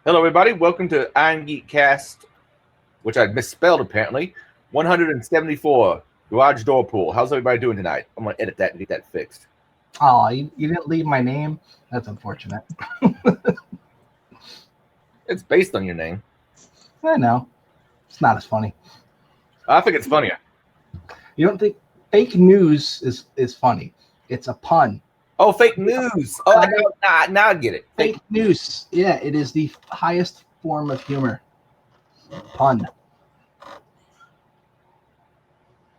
Hello, everybody. Welcome to Irongeek Cast, which I misspelled apparently. 174 Garage Door Pool. How's everybody doing tonight? I'm going to edit that and get that fixed. Oh, you didn't leave my name? That's unfortunate. It's based on your name. I know. It's not as funny. I think it's funnier. You don't think fake news is funny? It's a pun. Oh, fake news. Oh, now I get it. Fake news. Yeah, it is the highest form of humor. Pun.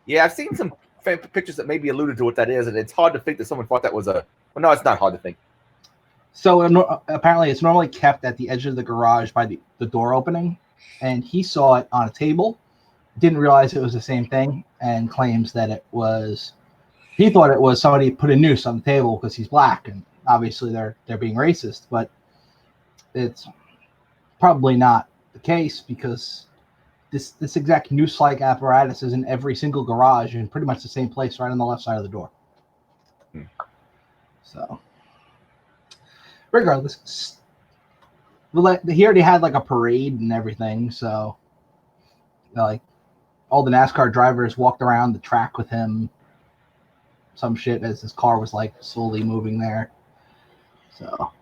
Yeah, I've seen some pictures that maybe alluded to what that is, and it's hard to think that someone thought that was a... Well, no, it's not hard to think. So apparently it's normally kept at the edge of the garage by the door opening, and he saw it on a table, didn't realize it was the same thing, and claims that it was... He thought it was somebody put a noose on the table because he's black, and obviously they're being racist, but it's probably not the case because this exact noose-like apparatus is in every single garage in pretty much the same place right on the left side of the door. So, regardless, he already had like a parade and everything, so like all the NASCAR drivers walked around the track with him. Some shit as his car was like slowly moving there. So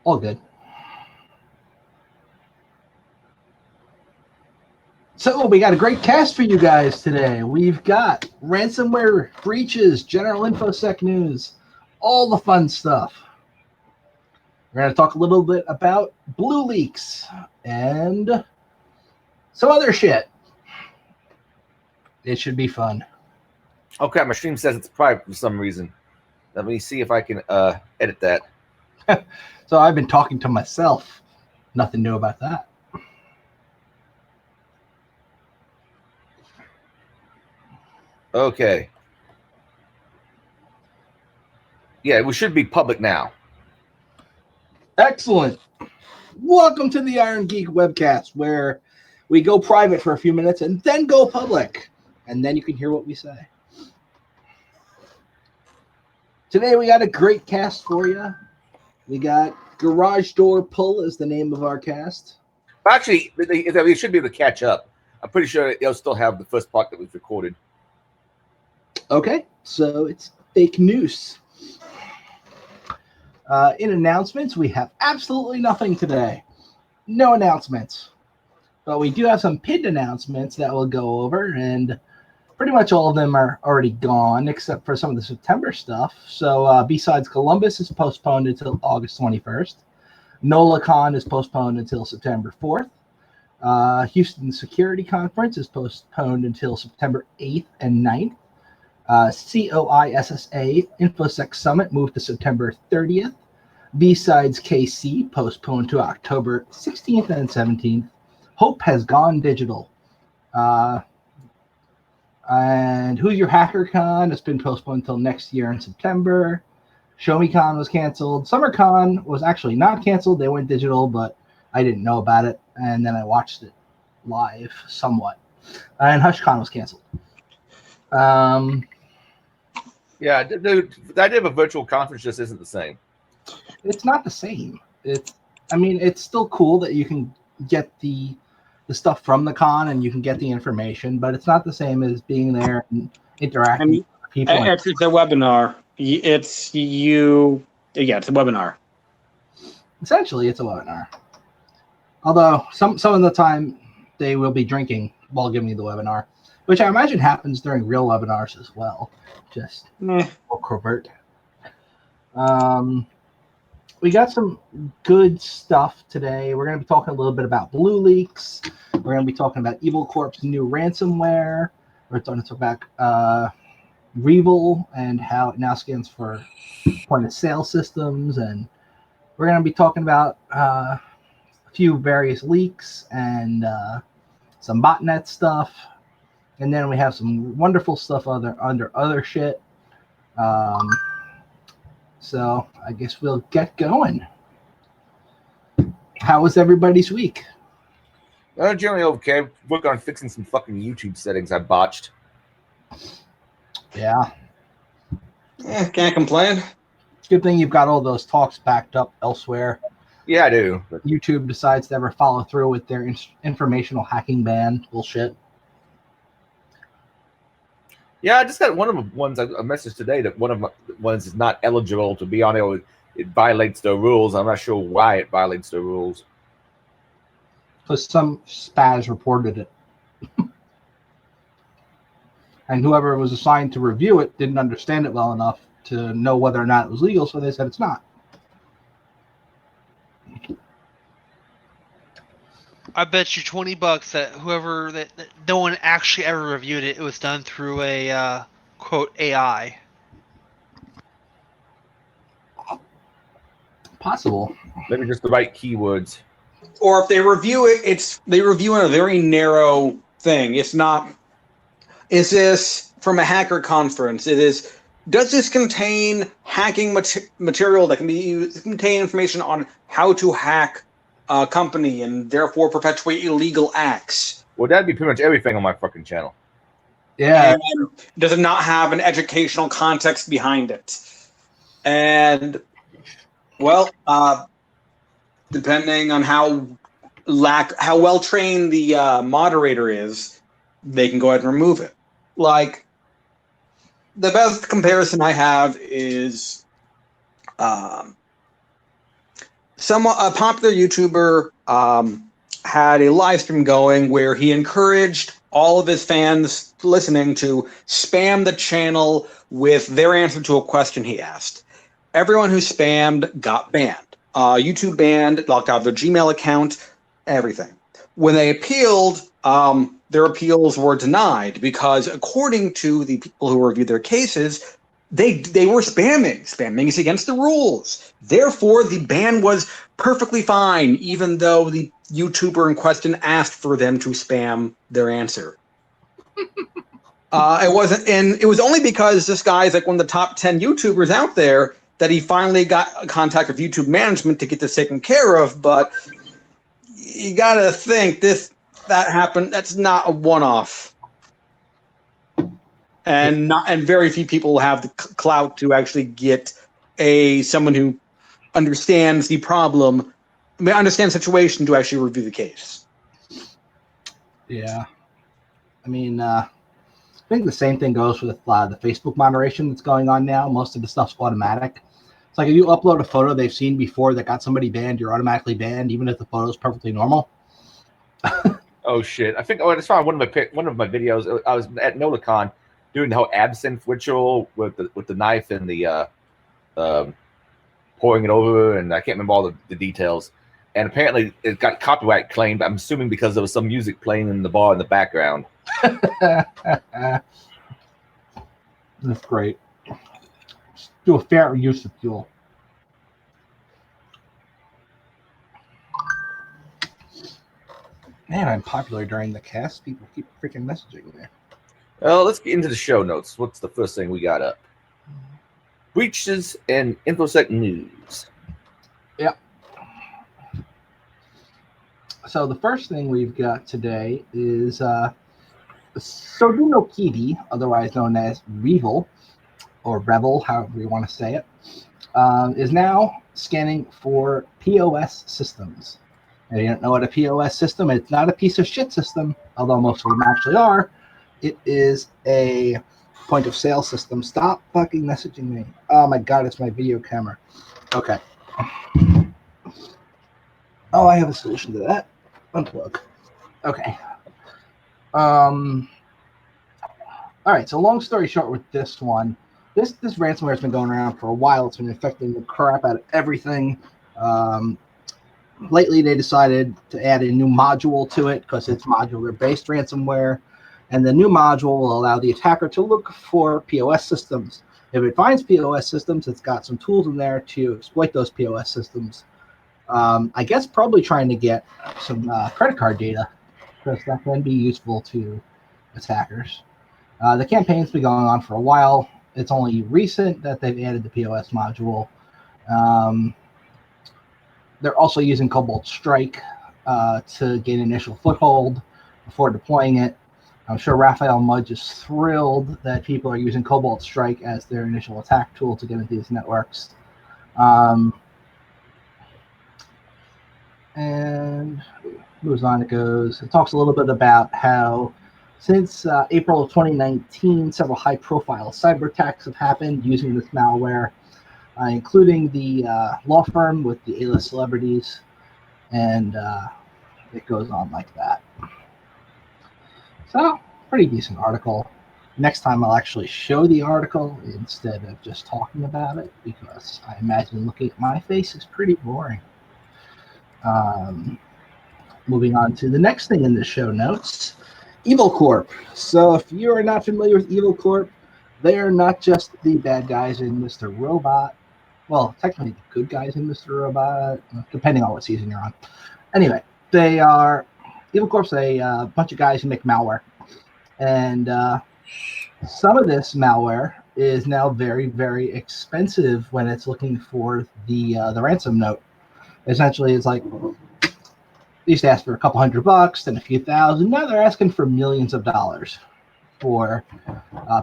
all good. So we got a great cast for you guys today. We've got ransomware breaches, general infosec news, all the fun stuff. We're going to talk a little bit about blue leaks and some other shit. It should be fun. Okay, my stream says it's private for some reason. Let me see if I can edit that. So I've been talking to myself. Nothing new about that. Okay. Yeah, we should be public now. Excellent. Welcome to the Irongeek webcast, where we go private for a few minutes and then go public, and then you can hear what we say. Today we got a great cast for you. We got Garage Door Pull is the name of our cast. Actually, we should be able to catch up. I'm pretty sure they'll still have the first part that was recorded. Okay, so it's fake news. In announcements, we have absolutely nothing today. No announcements. But we do have some pinned announcements that we'll go over, and pretty much all of them are already gone, except for some of the September stuff. So BSides Columbus is postponed until August 21st. NOLACon is postponed until September 4th. Houston Security Conference is postponed until September 8th and 9th. COISSA InfoSec Summit moved to September 30th. BSides KC postponed to October 16th and 17th. Hope has gone digital. And Who's Your Hacker Con has been postponed until next year in September. ShowMeCon was canceled. SummerCon was actually not canceled. They went digital, but I didn't know about it. And then I watched it live somewhat. And HushCon was canceled. Yeah, the idea of a virtual conference just isn't the same. It's not the same. It's still cool that you can get the stuff from the con and you can get the information, but it's not the same as being there and interacting with people. It's a webinar. It's a webinar. Essentially, it's a webinar. Although some of the time they will be drinking while giving you the webinar, which I imagine happens during real webinars as well. Just covert. We got some good stuff today. We're going to be talking a little bit about blue leaks. We're going to be talking about Evil Corp's new ransomware. We're going to talk about Revel and how it now stands for point of sale systems. And we're going to be talking about a few various leaks and some botnet stuff. And then we have some wonderful stuff under other shit. So I guess we'll get going. How was everybody's week? Generally okay. Working on fixing some fucking YouTube settings I botched. Yeah. Can't complain. Good thing you've got all those talks backed up elsewhere. Yeah, I do. But YouTube decides to ever follow through with their informational hacking ban bullshit. yeah, I just got one of the ones a message today that one of my ones is not eligible to be on it. It violates the rules. I'm not sure why it violates the rules. Because some spaz reported it. And whoever was assigned to review it didn't understand it well enough to know whether or not it was legal, so they said it's not. I bet you $20 that whoever that no one actually ever reviewed it. It was done through a quote AI. Possible. Maybe just the right keywords. Or if they review it, they review in a very narrow thing. It's not. Is this from a hacker conference? It is. Does this contain hacking material that can be used, contain information on how to hack a company and therefore perpetuate illegal acts? Well, that'd be pretty much everything on my fucking channel. Yeah. And does it not have an educational context behind it? And well, depending on how well trained the moderator is, they can go ahead and remove it. Like the best comparison I have is a popular YouTuber had a live stream going where he encouraged all of his fans listening to spam the channel with their answer to a question he asked. Everyone who spammed got banned. YouTube banned, locked out their Gmail account, everything. When they appealed, their appeals were denied because, according to the people who reviewed their cases, they were spamming. Spamming is against the rules. Therefore, the ban was perfectly fine, even though the YouTuber in question asked for them to spam their answer. It wasn't, and it was only because this guy is like one of the top 10 YouTubers out there that he finally got contact with YouTube management to get this taken care of. But you gotta think that happened. That's not a one-off, and very few people have the clout to actually get someone who understands the problem, understands the situation to actually review the case. Yeah. I mean, I think the same thing goes with the Facebook moderation that's going on now. Most of the stuff's automatic. It's like if you upload a photo they've seen before that got somebody banned, you're automatically banned, even if the photo is perfectly normal. Oh shit! I think I just found one of my videos. I was at Nolicon doing the whole absinthe ritual with the knife and the pouring it over, and I can't remember all the details. And apparently, it got copyright claimed. I'm assuming because there was some music playing in the bar in the background. That's great. Just do a fair use of fuel. Man, I'm popular during the cast. People keep freaking messaging me. Well, let's get into the show notes. What's the first thing we got up? Breaches and InfoSec news. Yep. So the first thing we've got today is Soduno Kidi, otherwise known as Revel, or Revel, however you want to say it, is now scanning for POS systems. And if you don't know what a POS system is, it's not a piece of shit system, although most of them actually are. It is a point of sale system. Stop fucking messaging me. Oh my god, it's my video camera. Okay. Oh, I have a solution to that. Unplug. Okay. All right, so long story short with this one, this ransomware has been going around for a while. It's been affecting the crap out of everything. Lately, they decided to add a new module to it because it's modular-based ransomware. And the new module will allow the attacker to look for POS systems. If it finds POS systems, it's got some tools in there to exploit those POS systems. I guess probably trying to get some credit card data, because that can be useful to attackers. The campaign's been going on for a while. It's only recent that they've added the POS module. They're also using Cobalt Strike to gain initial foothold before deploying it. I'm sure Raphael Mudge is thrilled that people are using Cobalt Strike as their initial attack tool to get into these networks. And moves on. It goes. It talks a little bit about how since April of 2019, several high-profile cyber attacks have happened using this malware, including the law firm with the A-list celebrities, and it goes on like that. So, pretty decent article. Next time I'll actually show the article instead of just talking about it, because I imagine looking at my face is pretty boring. Moving on to the next thing in the show notes, Evil Corp. So if you are not familiar with Evil Corp, they are not just the bad guys in Mr. Robot. Well, technically the good guys in Mr. Robot, depending on what season you're on. Anyway, they are Evil Corp's a bunch of guys who make malware, and some of this malware is now very, very expensive when it's looking for the ransom note. Essentially, it's like they used to ask for a couple $100, then a few thousand. Now they're asking for millions of dollars for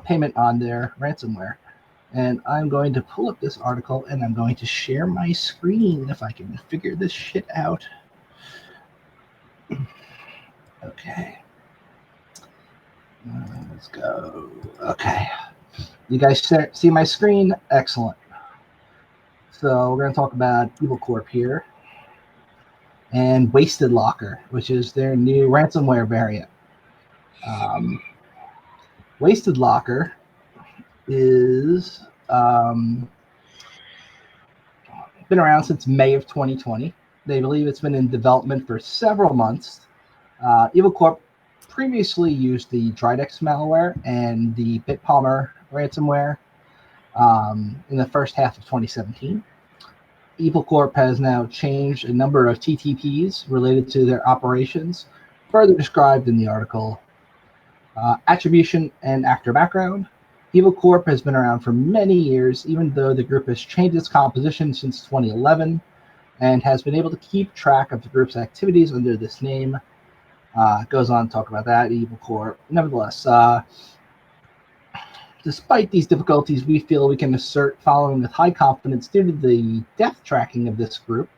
payment on their ransomware. And I'm going to pull up this article, and I'm going to share my screen if I can figure this shit out. Okay. Let's go. Okay. You guys see my screen? Excellent. So we're going to talk about Evil Corp here and Wasted Locker, which is their new ransomware variant. Wasted Locker is been around since May of 2020. They believe it's been in development for several months. Evil Corp previously used the Dridex malware and the BitPalmer ransomware in the first half of 2017. Evil Corp has now changed a number of TTPs related to their operations, further described in the article. Attribution and actor background. Evil Corp has been around for many years, even though the group has changed its composition since 2011 and has been able to keep track of the group's activities under this name. Goes on to talk about that, Evil Corp. Nevertheless, despite these difficulties, we feel we can assert following with high confidence due to the death tracking of this group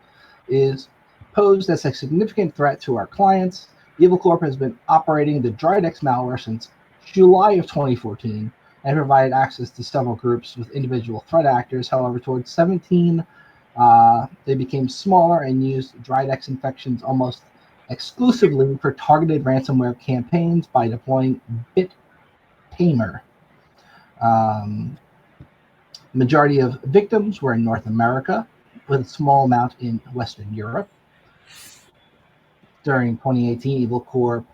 is posed as a significant threat to our clients. Evil Corp has been operating the Dridex malware since July of 2014 and provided access to several groups with individual threat actors. However, towards 17, they became smaller and used Dridex infections almost exclusively for targeted ransomware campaigns by deploying BitPalmer. Majority of victims were in North America, with a small amount in Western Europe. During 2018, Evil Corp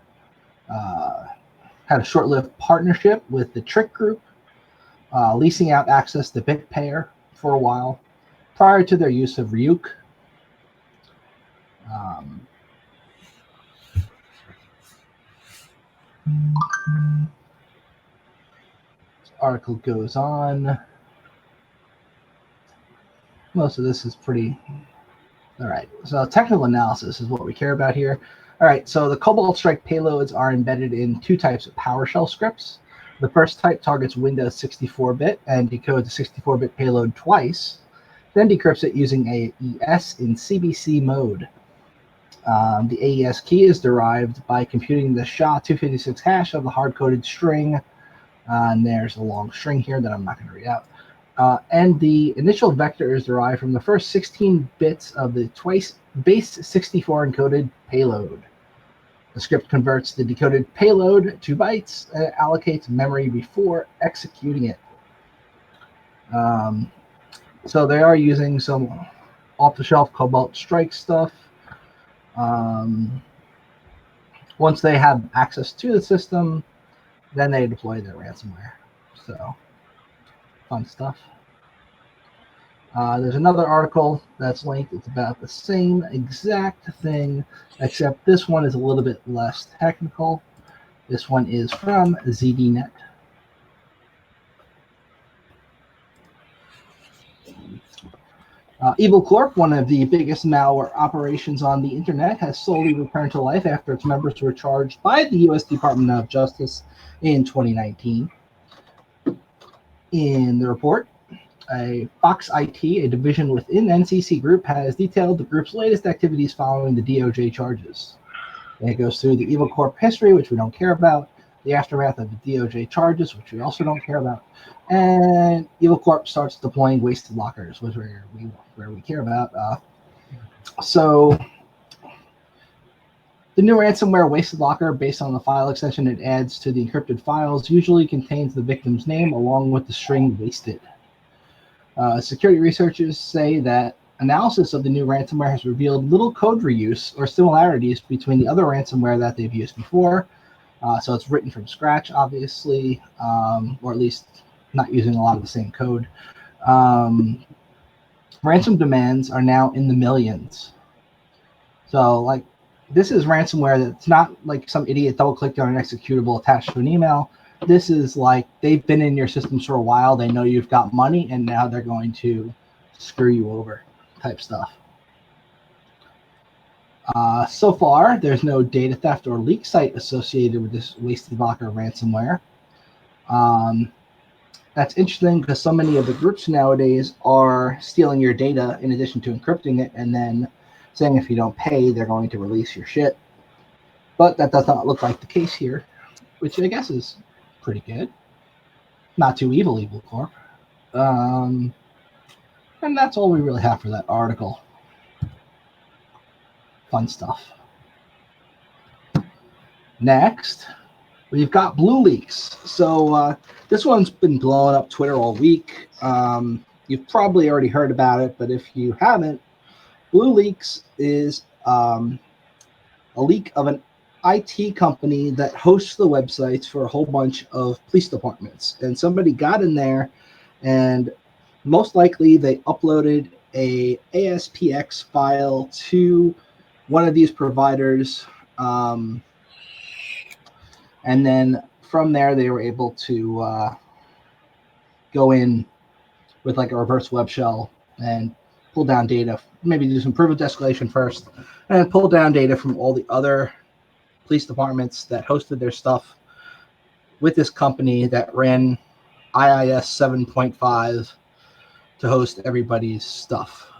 had a short-lived partnership with the Trick Group, leasing out access to BitPayer for a while, prior to their use of Ryuk. This article goes on. Most of this is pretty... All right, so technical analysis is what we care about here. All right, so the Cobalt Strike payloads are embedded in two types of PowerShell scripts. The first type targets Windows 64-bit and decodes a 64-bit payload twice, then decrypts it using AES in CBC mode. The AES key is derived by computing the SHA-256 hash of the hard-coded string. And there's a long string here that I'm not going to read out. And the initial vector is derived from the first 16 bits of the twice base 64 encoded payload. The script converts the decoded payload to bytes and allocates memory before executing it. So they are using some off-the-shelf Cobalt Strike stuff. Once they have access to the system, then they deploy their ransomware. So, fun stuff. There's another article that's linked. It's about the same exact thing, except this one is a little bit less technical. This one is from ZDNet. Evil Corp, one of the biggest malware operations on the internet, has slowly returned to life after its members were charged by the U.S. Department of Justice in 2019. In the report, A Fox IT, a division within NCC Group, has detailed the group's latest activities following the DOJ charges. And it goes through the Evil Corp history, which we don't care about, the aftermath of the DOJ charges, which we also don't care about, and Evil Corp starts deploying wasted lockers, which where we care about. So the new ransomware Wasted Locker, based on the file extension it adds to the encrypted files, usually contains the victim's name along with the string wasted. Security researchers say that analysis of the new ransomware has revealed little code reuse or similarities between the other ransomware that they've used before. So it's written from scratch, obviously, or at least not using a lot of the same code. Ransom demands are now in the millions. So, like, this is ransomware that's not like some idiot double-clicked on an executable attached to an email. This is like they've been in your systems for a while. They know you've got money, and now they're going to screw you over type stuff. So far, there's no data theft or leak site associated with this Wasted Locker ransomware. That's interesting because so many of the groups nowadays are stealing your data in addition to encrypting it and then saying if you don't pay, they're going to release your shit. But that does not look like the case here, which I guess is pretty good. Not too evil, Evil Corp. And that's all we really have for that article. Fun stuff. Next, we've got Blue Leaks. So this one's been blowing up Twitter all week. You've probably already heard about it, but if you haven't, Blue Leaks is a leak of an IT company that hosts the websites for a whole bunch of police departments. And somebody got in there, and most likely they uploaded a ASPX file to one of these providers, and then from there they were able to go in with like a reverse web shell and pull down data, maybe do some privilege escalation first, and pull down data from all the other police departments that hosted their stuff with this company that ran IIS 7.5 to host everybody's stuff.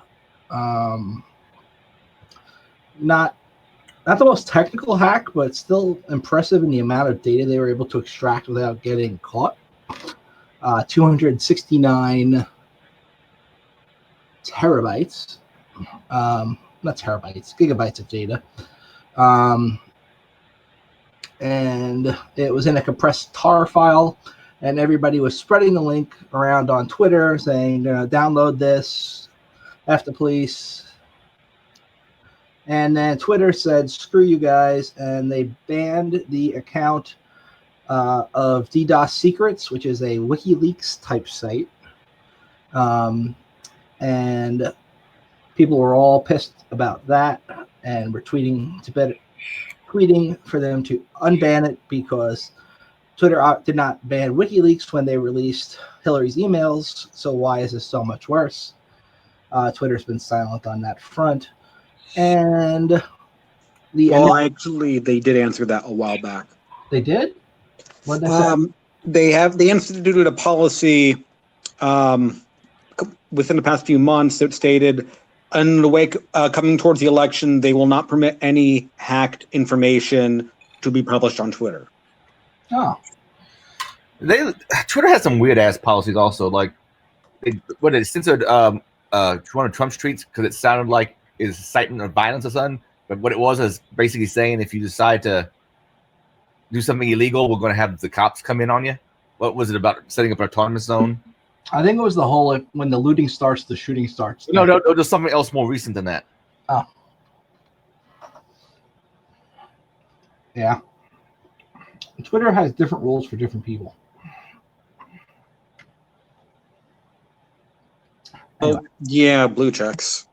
Not the most technical hack, but it's still impressive in the amount of data they were able to extract without getting caught. 269 terabytes, not terabytes, gigabytes of data. And it was in a compressed tar file, and everybody was spreading the link around on Twitter saying, download this, F the police. And then Twitter said, screw you guys, and they banned the account of DDoS Secrets, which is a WikiLeaks type site. And people were all pissed about that and were tweeting for them to unban it because Twitter did not ban WikiLeaks when they released Hillary's emails. So why is this so much worse? Twitter's been silent on that front. And actually, they did answer that a while back. They did? What did they say? They instituted a policy within the past few months that stated, in the wake coming towards the election, they will not permit any hacked information to be published on Twitter. Oh. Twitter has some weird ass policies also. Like, they censored one of Trump's tweets because it sounded like is incitement of violence or something. But what it was is basically saying if you decide to do something illegal, we're going to have the cops come in on you. What was it about setting up an autonomous zone? I think it was the whole when the looting starts, the shooting starts. No, there's something else more recent than that. Oh. Yeah. Twitter has different rules for different people. Anyway. Oh, yeah, blue checks.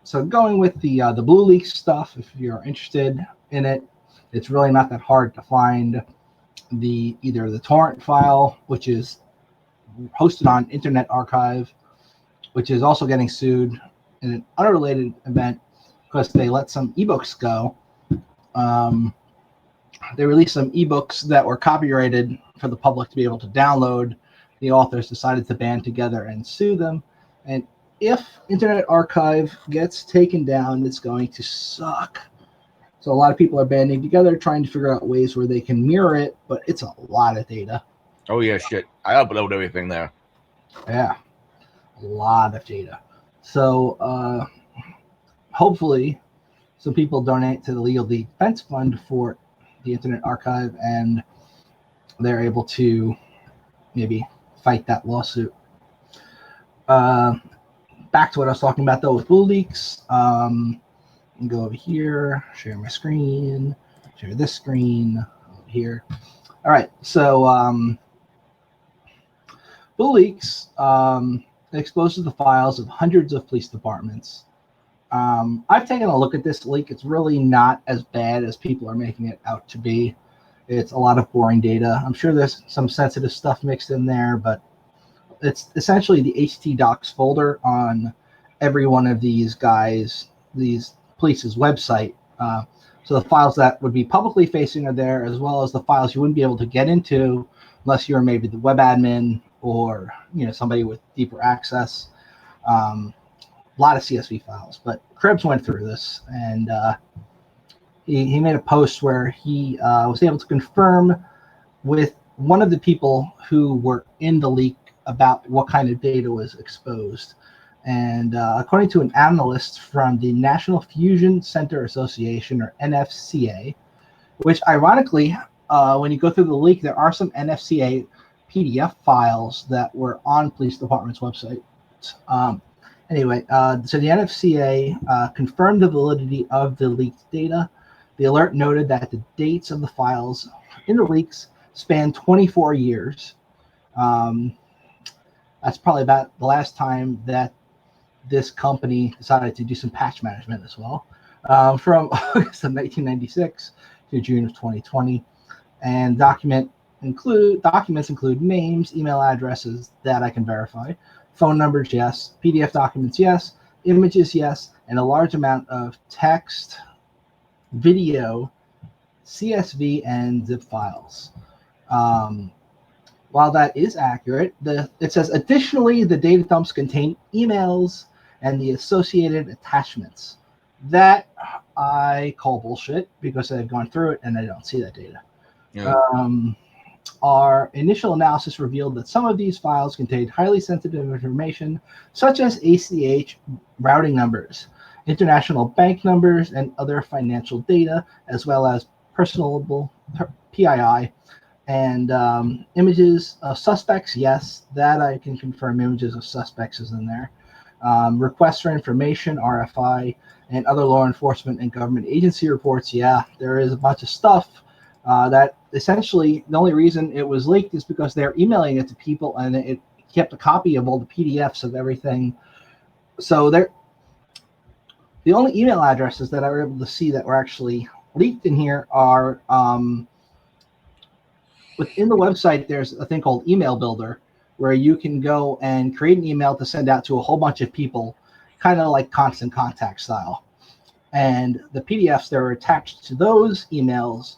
So going with the Blue Leaks stuff, if you're interested in it, it's really not that hard to find either the torrent file, which is hosted on Internet Archive, which is also getting sued in an unrelated event because they let some ebooks go. They released some ebooks that were copyrighted for the public to be able to download. The authors decided to band together and sue them. And if Internet Archive gets taken down, it's going to suck. So a lot of people are banding together, trying to figure out ways where they can mirror it, but it's a lot of data. Oh yeah, shit. I upload everything there. Yeah, a lot of data. So hopefully some people donate to the Legal Defense Fund for the Internet Archive, and they're able to maybe fight that lawsuit. Back to what I was talking about, though, with Blue Leaks. Go over here, share my screen, share this screen over here. All right, so Blue Leaks exposes the files of hundreds of police departments. I've taken a look at this leak. It's really not as bad as people are making it out to be. It's a lot of boring data. I'm sure there's some sensitive stuff mixed in there, but it's essentially the htdocs folder on every one of these guys, these police's website. So the files that would be publicly facing are there, as well as the files you wouldn't be able to get into unless you're maybe the web admin or somebody with deeper access. A lot of CSV files, but Krebs went through this, and he made a post where he was able to confirm with one of the people who were in the leak about what kind of data was exposed. And according to an analyst from the National Fusion Center Association, or NFCA, which ironically, when you go through the leak, there are some NFCA PDF files that were on police department's website. Anyway, so the NFCA confirmed the validity of the leaked data. The alert noted that the dates of the files in the leaks span 24 years. That's probably about the last time that this company decided to do some patch management as well, from August of 1996 to June of 2020. And documents include names, email addresses that I can verify, phone numbers, yes, PDF documents, yes, images, yes, and a large amount of text, video, CSV, and zip files. While that is accurate, it says, additionally, the data dumps contain emails and the associated attachments. That I call bullshit because I've gone through it and I don't see that data. Yeah. Our initial analysis revealed that some of these files contained highly sensitive information, such as ACH routing numbers, international bank numbers, and other financial data, as well as personable PII, and images of suspects. Yes, that I can confirm. Images of suspects is in there. Requests for information, RFI, and other law enforcement and government agency reports. Yeah, there is a bunch of stuff that essentially the only reason it was leaked is because they're emailing it to people, and it kept a copy of all the PDFs of everything. So the only email addresses that I were able to see that were actually leaked in here are within the website. There's a thing called Email Builder, where you can go and create an email to send out to a whole bunch of people, kind of like Constant Contact style. And the PDFs that are attached to those emails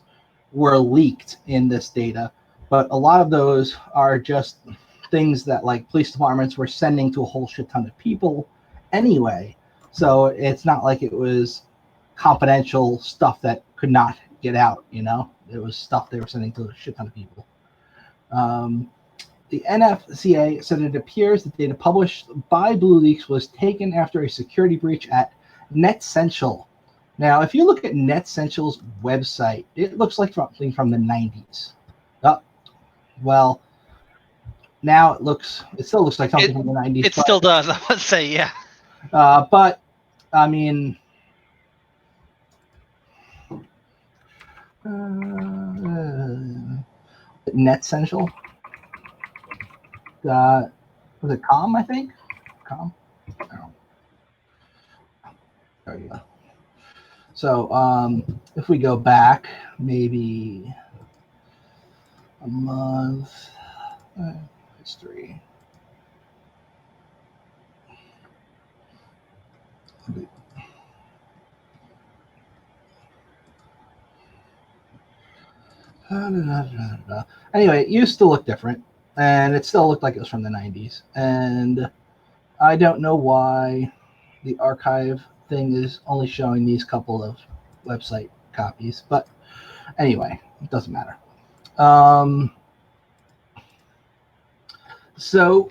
were leaked in this data, but a lot of those are just things that like police departments were sending to a whole shit ton of people anyway. So it's not like it was confidential stuff that could not get out, It was stuff they were sending to a shit ton of people. The NFCA said it appears that data published by Blue Leaks was taken after a security breach at NetCentral. Now, if you look at NetCentral's website, it looks like something from the 90s. Oh, well, now it still looks like something from the 90s. It still does, I would say, yeah. But, I mean, NetCentral. Was it Com, I think? Com? No. There you go. So if we go back maybe a month, history. Anyway, it used to look different, and it still looked like it was from the 90s. And I don't know why the archive thing is only showing these couple of website copies, but anyway, it doesn't matter. So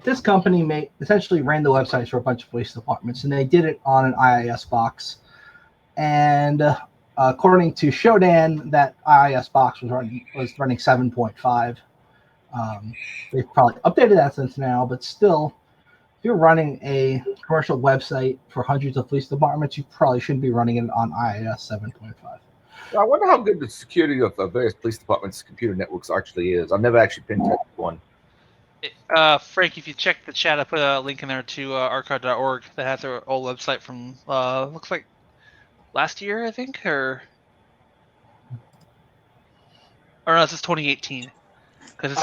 this company essentially ran the websites for a bunch of police departments, and they did it on an IIS box. And according to Shodan, that IIS box was running 7.5. They've probably updated that since now, but still, if you're running a commercial website for hundreds of police departments, you probably shouldn't be running it on IIS 7.5. I wonder how good the security of various police departments' computer networks actually is. I've never actually been tested one. Frank, if you check the chat, I put a link in there to archive.org that has their old website from looks like last year, I think, or no, this is 2018. Because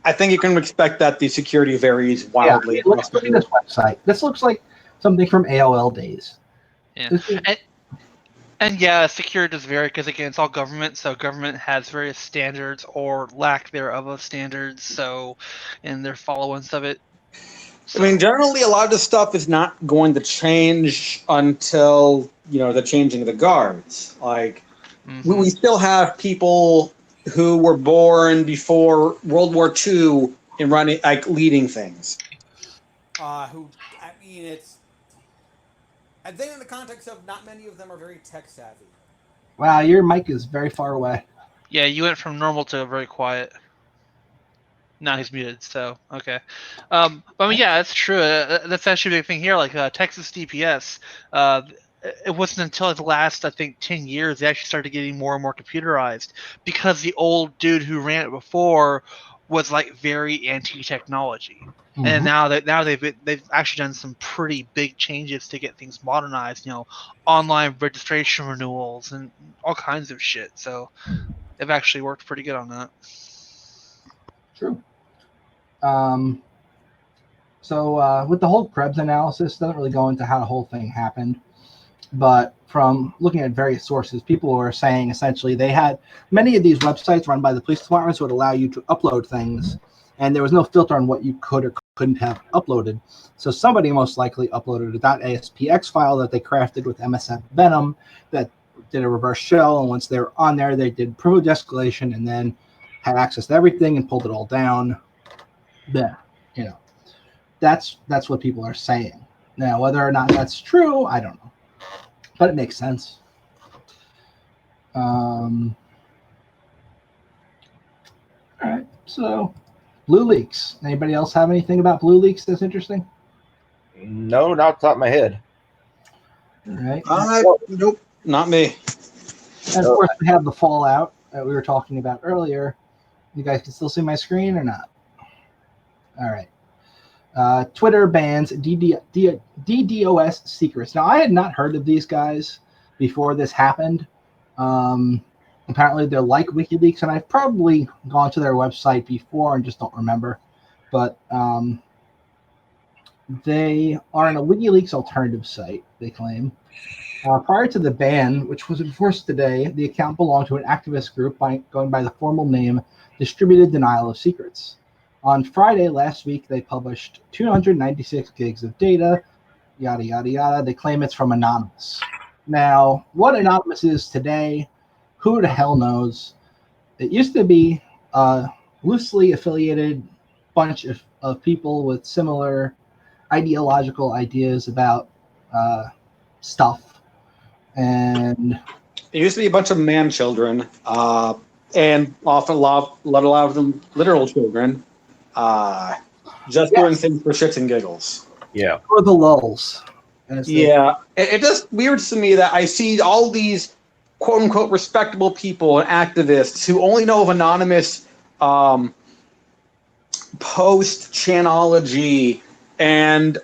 I think you can expect that the security varies wildly. Yeah, let's look at this website. This looks like something from AOL days. Yeah. And yeah, security does vary because, again, it's all government, so government has various standards or lack thereof of standards, so, and their followance of it. So. I mean, generally, a lot of this stuff is not going to change until, the changing of the guards. Like, we still have people who were born before World War II in running, leading things. And then in the context of not many of them are very tech savvy. Wow, your mic is very far away. Yeah, you went from normal to very quiet. Now he's muted, so okay. But I mean, yeah, that's true. That's actually a big thing here. Like Texas DPS, it wasn't until the last, I think, 10 years they actually started getting more and more computerized because the old dude who ran it before was like very anti-technology. Mm-hmm. And now they've actually done some pretty big changes to get things modernized. Online registration renewals and all kinds of shit. So they've actually worked pretty good on that. True. So with the whole Krebs analysis, doesn't really go into how the whole thing happened. But from looking at various sources, people were saying essentially they had many of these websites run by the police departments would allow you to upload things, and there was no filter on what you could or couldn't have uploaded. So somebody most likely uploaded a .aspx file that they crafted with MSF Venom that did a reverse shell, and once they were on there, they did privilege escalation and then had access to everything and pulled it all down. Yeah, that's what people are saying. Now, whether or not that's true, I don't know. But it makes sense. All right, so Blue Leaks. Anybody else have anything about Blue Leaks that's interesting? No, not off the top of my head. All right. Nope, not me. And of course, we have the fallout that we were talking about earlier. You guys can still see my screen or not? All right. Twitter bans DDoS secrets. Now, I had not heard of these guys before this happened. Apparently, they're like WikiLeaks, and I've probably gone to their website before and just don't remember. But they are in a WikiLeaks alternative site, they claim. Prior to the ban, which was enforced today, the account belonged to an activist group going by the formal name Distributed Denial of Secrets. On Friday last week, they published 296 gigs of data, yada, yada, yada. They claim it's from Anonymous. Now, what Anonymous is today, who the hell knows? It used to be a loosely affiliated bunch of people with similar ideological ideas about stuff. And it used to be a bunch of man children, and often a lot of them literal children. Doing things for shits and giggles. Yeah. For the lulls. Yeah. It just weird to me that I see all these quote unquote respectable people and activists who only know of anonymous post chanology, and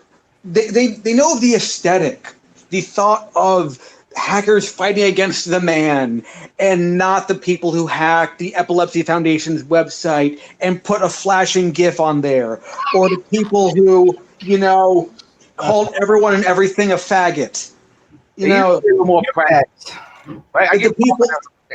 they know the aesthetic, the thought of hackers fighting against the man, and not the people who hacked the Epilepsy Foundation's website and put a flashing GIF on there, or the people who, called everyone and everything a faggot. More right?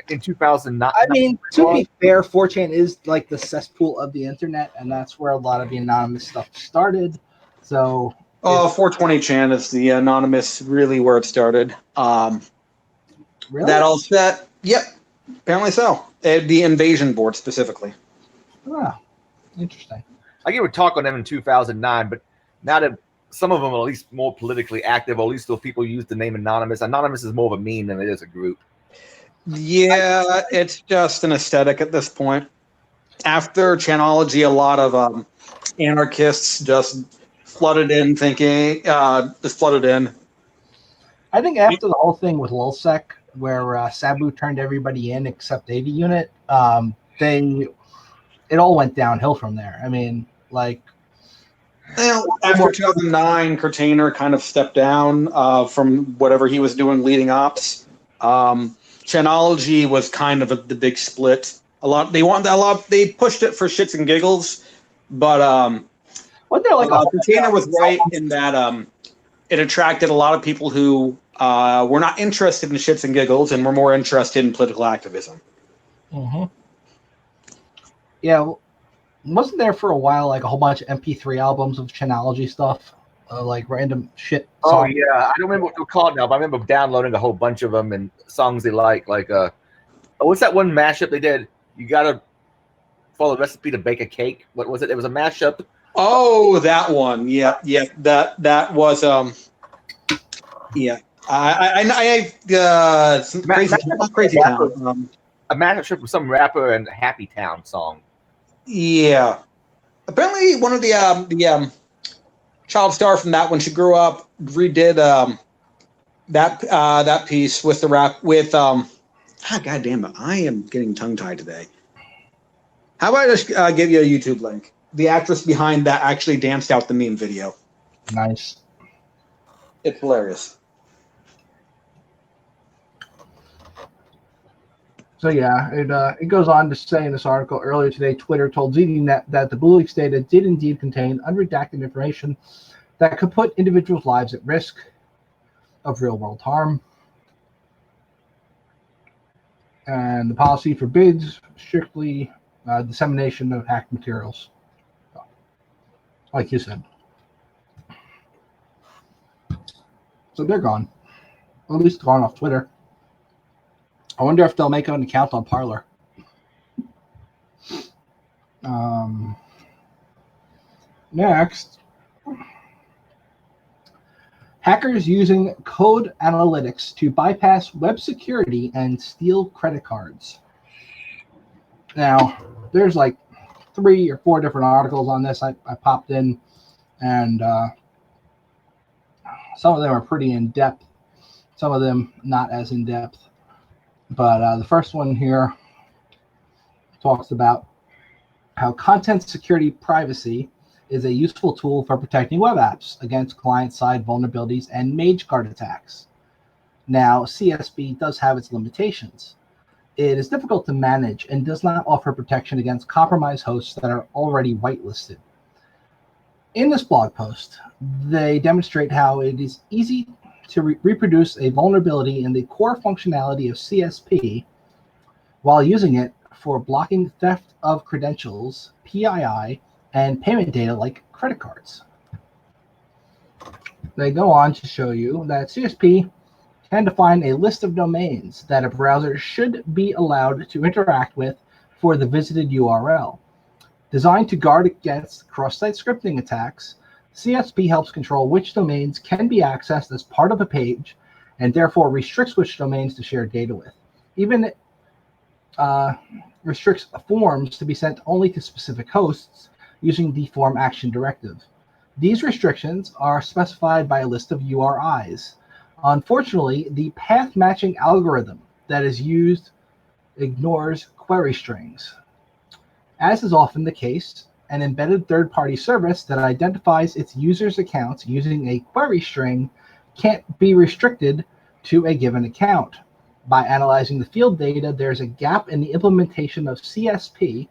in 2009. I mean, to be fair, 4chan is like the cesspool of the internet, and that's where a lot of the anonymous stuff started. So, 420chan is the anonymous, really where it started. really? That all set? Yep, apparently so. The invasion board specifically. Oh, interesting. I get a talk on them in 2009, but now that some of them are at least more politically active, or at least still people use the name Anonymous. Anonymous is more of a meme than it is a group. Yeah, it's just an aesthetic at this point. After Chanology, a lot of anarchists just flooded in thinking, just flooded in. I think after the whole thing with Lulsec, where Sabu turned everybody in except AV Unit, it all went downhill from there. I mean, like, Well, after 2009, Curtainer kind of stepped down from whatever he was doing leading ops. Chanology was kind of the big split. They pushed it for shits and giggles, but wasn't there like Curtainer was right in that it attracted a lot of people who were not interested in shits and giggles and were more interested in political activism. Mm-hmm. Yeah, wasn't there for a while like a whole bunch of MP3 albums of Chanology stuff, like random shit? Oh yeah, I don't remember what they're called now, but I remember downloading a whole bunch of them and songs they like what's that one mashup they did? You gotta follow the recipe to bake a cake. What was it? It was a mashup. Oh, that one. Yeah. That was yeah. Some crazy town. A mashup with some rapper and Happy Town song. Yeah. Apparently, one of the child star from that when she grew up redid that piece with the rap with God damn it, I am getting tongue tied today. How about I just give you a YouTube link? The actress behind that actually danced out the meme video. Nice. It's hilarious. So yeah, it goes on to say in this article earlier today, Twitter told ZDNet that the BlueLeaks data did indeed contain unredacted information that could put individuals' lives at risk of real-world harm. And the policy forbids strictly dissemination of hacked materials, like you said. So they're gone. Or at least gone off Twitter. I wonder if they'll make an account on Parler. Next. Hackers using code analytics to bypass web security and steal credit cards. Now, there's like 3 or 4 different articles on this I popped in, and some of them are pretty in-depth. Some of them not as in-depth. But the first one here talks about how content security privacy is a useful tool for protecting web apps against client-side vulnerabilities and mage guard attacks. Now, CSP does have its limitations. It is difficult to manage and does not offer protection against compromised hosts that are already whitelisted. In this blog post, they demonstrate how it is easy to reproduce a vulnerability in the core functionality of CSP while using it for blocking theft of credentials, PII, and payment data like credit cards. They go on to show you that CSP can define a list of domains that a browser should be allowed to interact with for the visited URL. Designed to guard against cross-site scripting attacks, CSP helps control which domains can be accessed as part of a page and therefore restricts which domains to share data with. Even restricts forms to be sent only to specific hosts using the form action directive. These restrictions are specified by a list of URIs. Unfortunately, the path matching algorithm that is used ignores query strings. As is often the case, an embedded third-party service that identifies its users' accounts using a query string can't be restricted to a given account. By analyzing the field data, there's a gap in the implementation of CSP,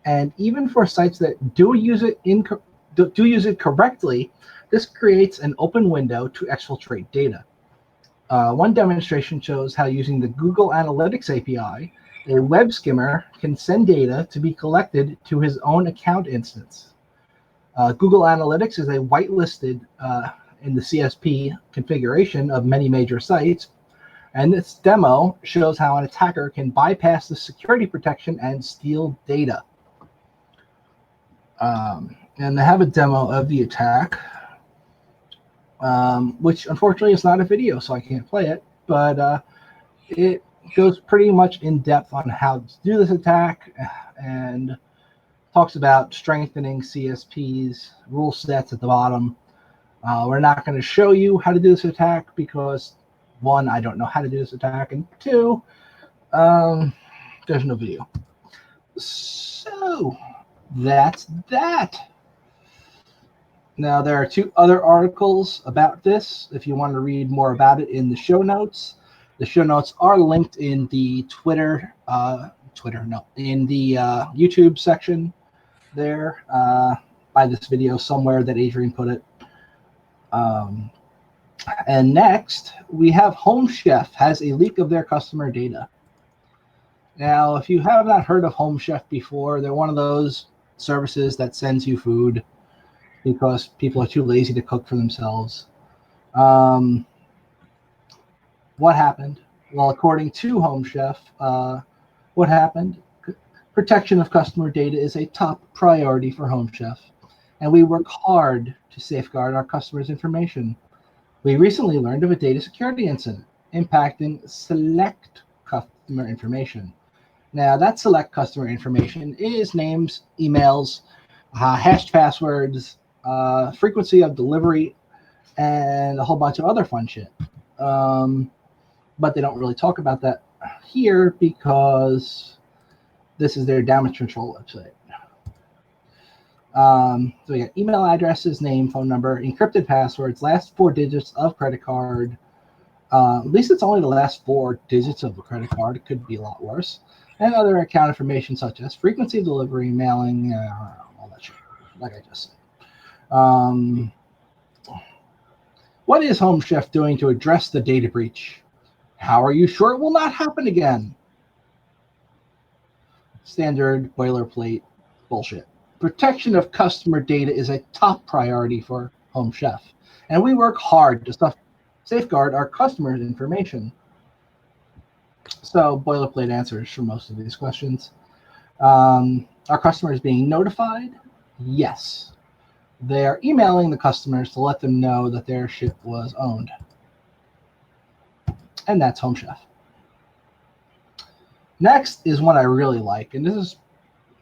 and even for sites that do use it correctly, this creates an open window to exfiltrate data. One demonstration shows how using the Google Analytics API, a web skimmer can send data to be collected to his own account instance. Google Analytics is a whitelisted in the CSP configuration of many major sites, and this demo shows how an attacker can bypass the security protection and steal data. And they have a demo of the attack, which unfortunately is not a video, so I can't play it, but it goes pretty much in depth on how to do this attack and talks about strengthening CSPs, rule sets at the bottom. We're not going to show you how to do this attack because, one, I don't know how to do this attack, and two, there's no video. So that's that. Now, there are 2 other articles about this if you want to read more about it in the show notes. The show notes are linked in the in the YouTube section there by this video somewhere that Adrian put it. And next, we have Home Chef has a leak of their customer data. Now, if you have not heard of Home Chef before, they're one of those services that sends you food because people are too lazy to cook for themselves. What happened? Well, according to Home Chef, what happened? Protection of customer data is a top priority for Home Chef, and we work hard to safeguard our customers' information. We recently learned of a data security incident impacting select customer information. Now, that select customer information is names, emails, hashed passwords, frequency of delivery, and a whole bunch of other fun shit. But they don't really talk about that here because this is their damage control website. So we got email addresses, name, phone number, encrypted passwords, last 4 digits of credit card. At least it's only the last 4 digits of the credit card. It could be a lot worse. And other account information such as frequency of delivery, mailing, all that shit, like I just said. What is Home Chef doing to address the data breach? How are you sure it will not happen again? Standard boilerplate bullshit. Protection of customer data is a top priority for Home Chef, and we work hard to safeguard our customers' information. So, boilerplate answers for most of these questions. Are customers being notified? Yes. They are emailing the customers to let them know that their shit was owned. And that's Home Chef. Next is one I really like, and this is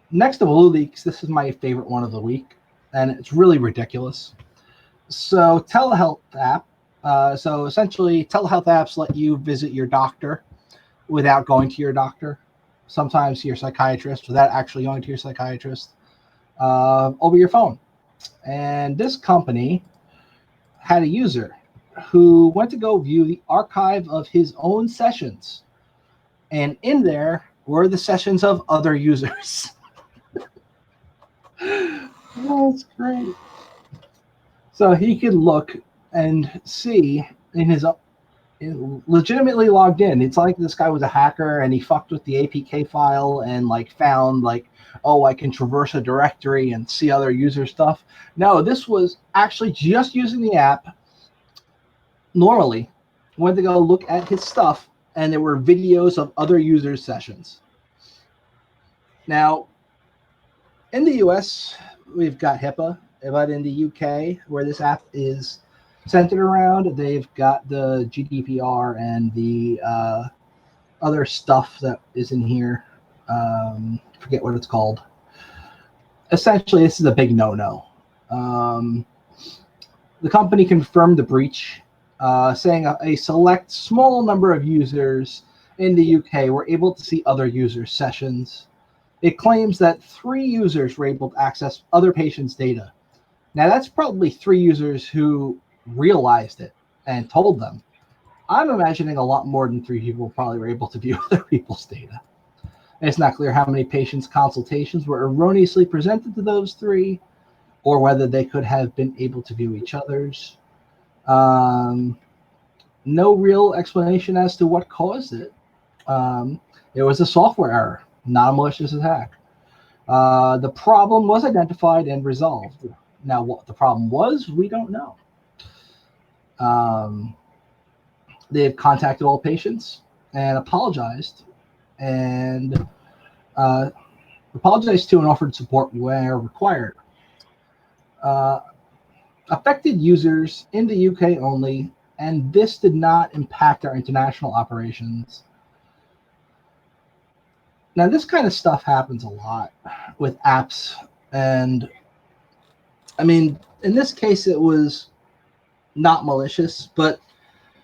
next to Blue Leaks. This is my favorite one of the week, and it's really ridiculous. So, telehealth app. So essentially, telehealth apps let you visit your doctor without going to your doctor. Sometimes your psychiatrist without actually going to your psychiatrist over your phone. And this company had a user who went to go view the archive of his own sessions. And in there were the sessions of other users. That's great. So he could look and see in his legitimately logged in. It's like this guy was a hacker and he fucked with the APK file and like found like, oh, I can traverse a directory and see other user stuff. No, this was actually just using the app normally. Went to go look at his stuff and there were videos of other users' sessions. Now, in the US, we've got HIPAA, but in the UK, where this app is centered around, they've got the GDPR and the other stuff that is in here. Forget what it's called. Essentially, this is a big no-no. The company confirmed the breach, saying a select small number of users in the UK were able to see other users' sessions. It claims that 3 users were able to access other patients' data. Now, that's probably 3 users who realized it and told them. I'm imagining a lot more than 3 people probably were able to view other people's data. And it's not clear how many patients' consultations were erroneously presented to those 3, or whether they could have been able to view each other's. Now, no real explanation as to what caused it. It was a software error, not a malicious attack. The problem was identified and resolved. Now, what the problem was, we don't know. They've contacted all patients and apologized, and apologized to and offered support where required. Affected users in the UK only, and this did not impact our international operations. Now, this kind of stuff happens a lot with apps, and I mean, in this case, it was not malicious, but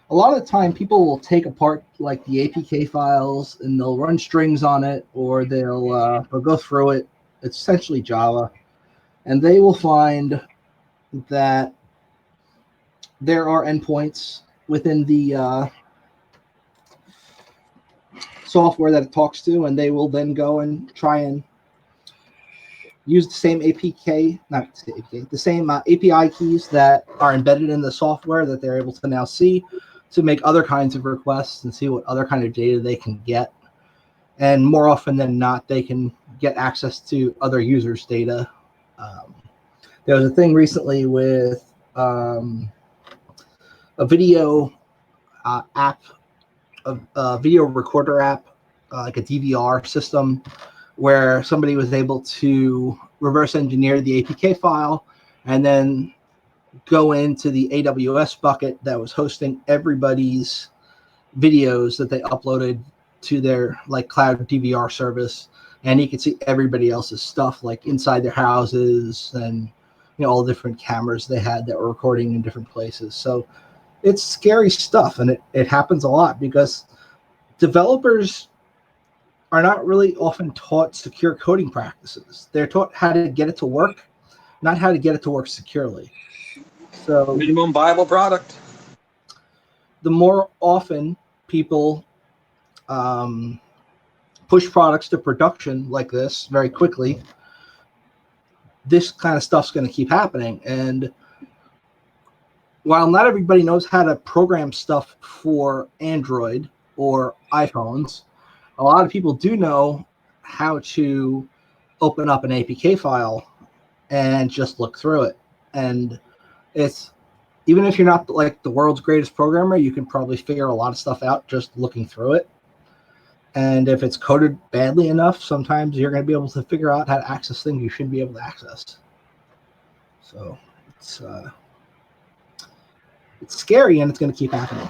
a lot of the time people will take apart like the APK files and they'll run strings on it, or they'll go through it. It's essentially Java, and they will find that there are endpoints within the software that it talks to, and they will then go and try and use the same the same API keys that are embedded in the software that they're able to now see to make other kinds of requests and see what other kind of data they can get. And more often than not, they can get access to other users' data. There was a thing recently with a video app, a video recorder app, like a DVR system, where somebody was able to reverse engineer the APK file and then go into the AWS bucket that was hosting everybody's videos that they uploaded to their like cloud DVR service, and you could see everybody else's stuff like inside their houses and all the different cameras they had that were recording in different places. So it's scary stuff, and it happens a lot because developers are not really often taught secure coding practices. They're taught how to get it to work, not how to get it to work securely. So minimum viable product. The more often people push products to production like this very quickly, this kind of stuff's going to keep happening. And while not everybody knows how to program stuff for Android or iPhones, a lot of people do know how to open up an APK file and just look through it. And it's, even if you're not like the world's greatest programmer, you can probably figure a lot of stuff out just looking through it. And if it's coded badly enough, sometimes you're going to be able to figure out how to access things you should be able to access. So it's scary, and it's going to keep happening.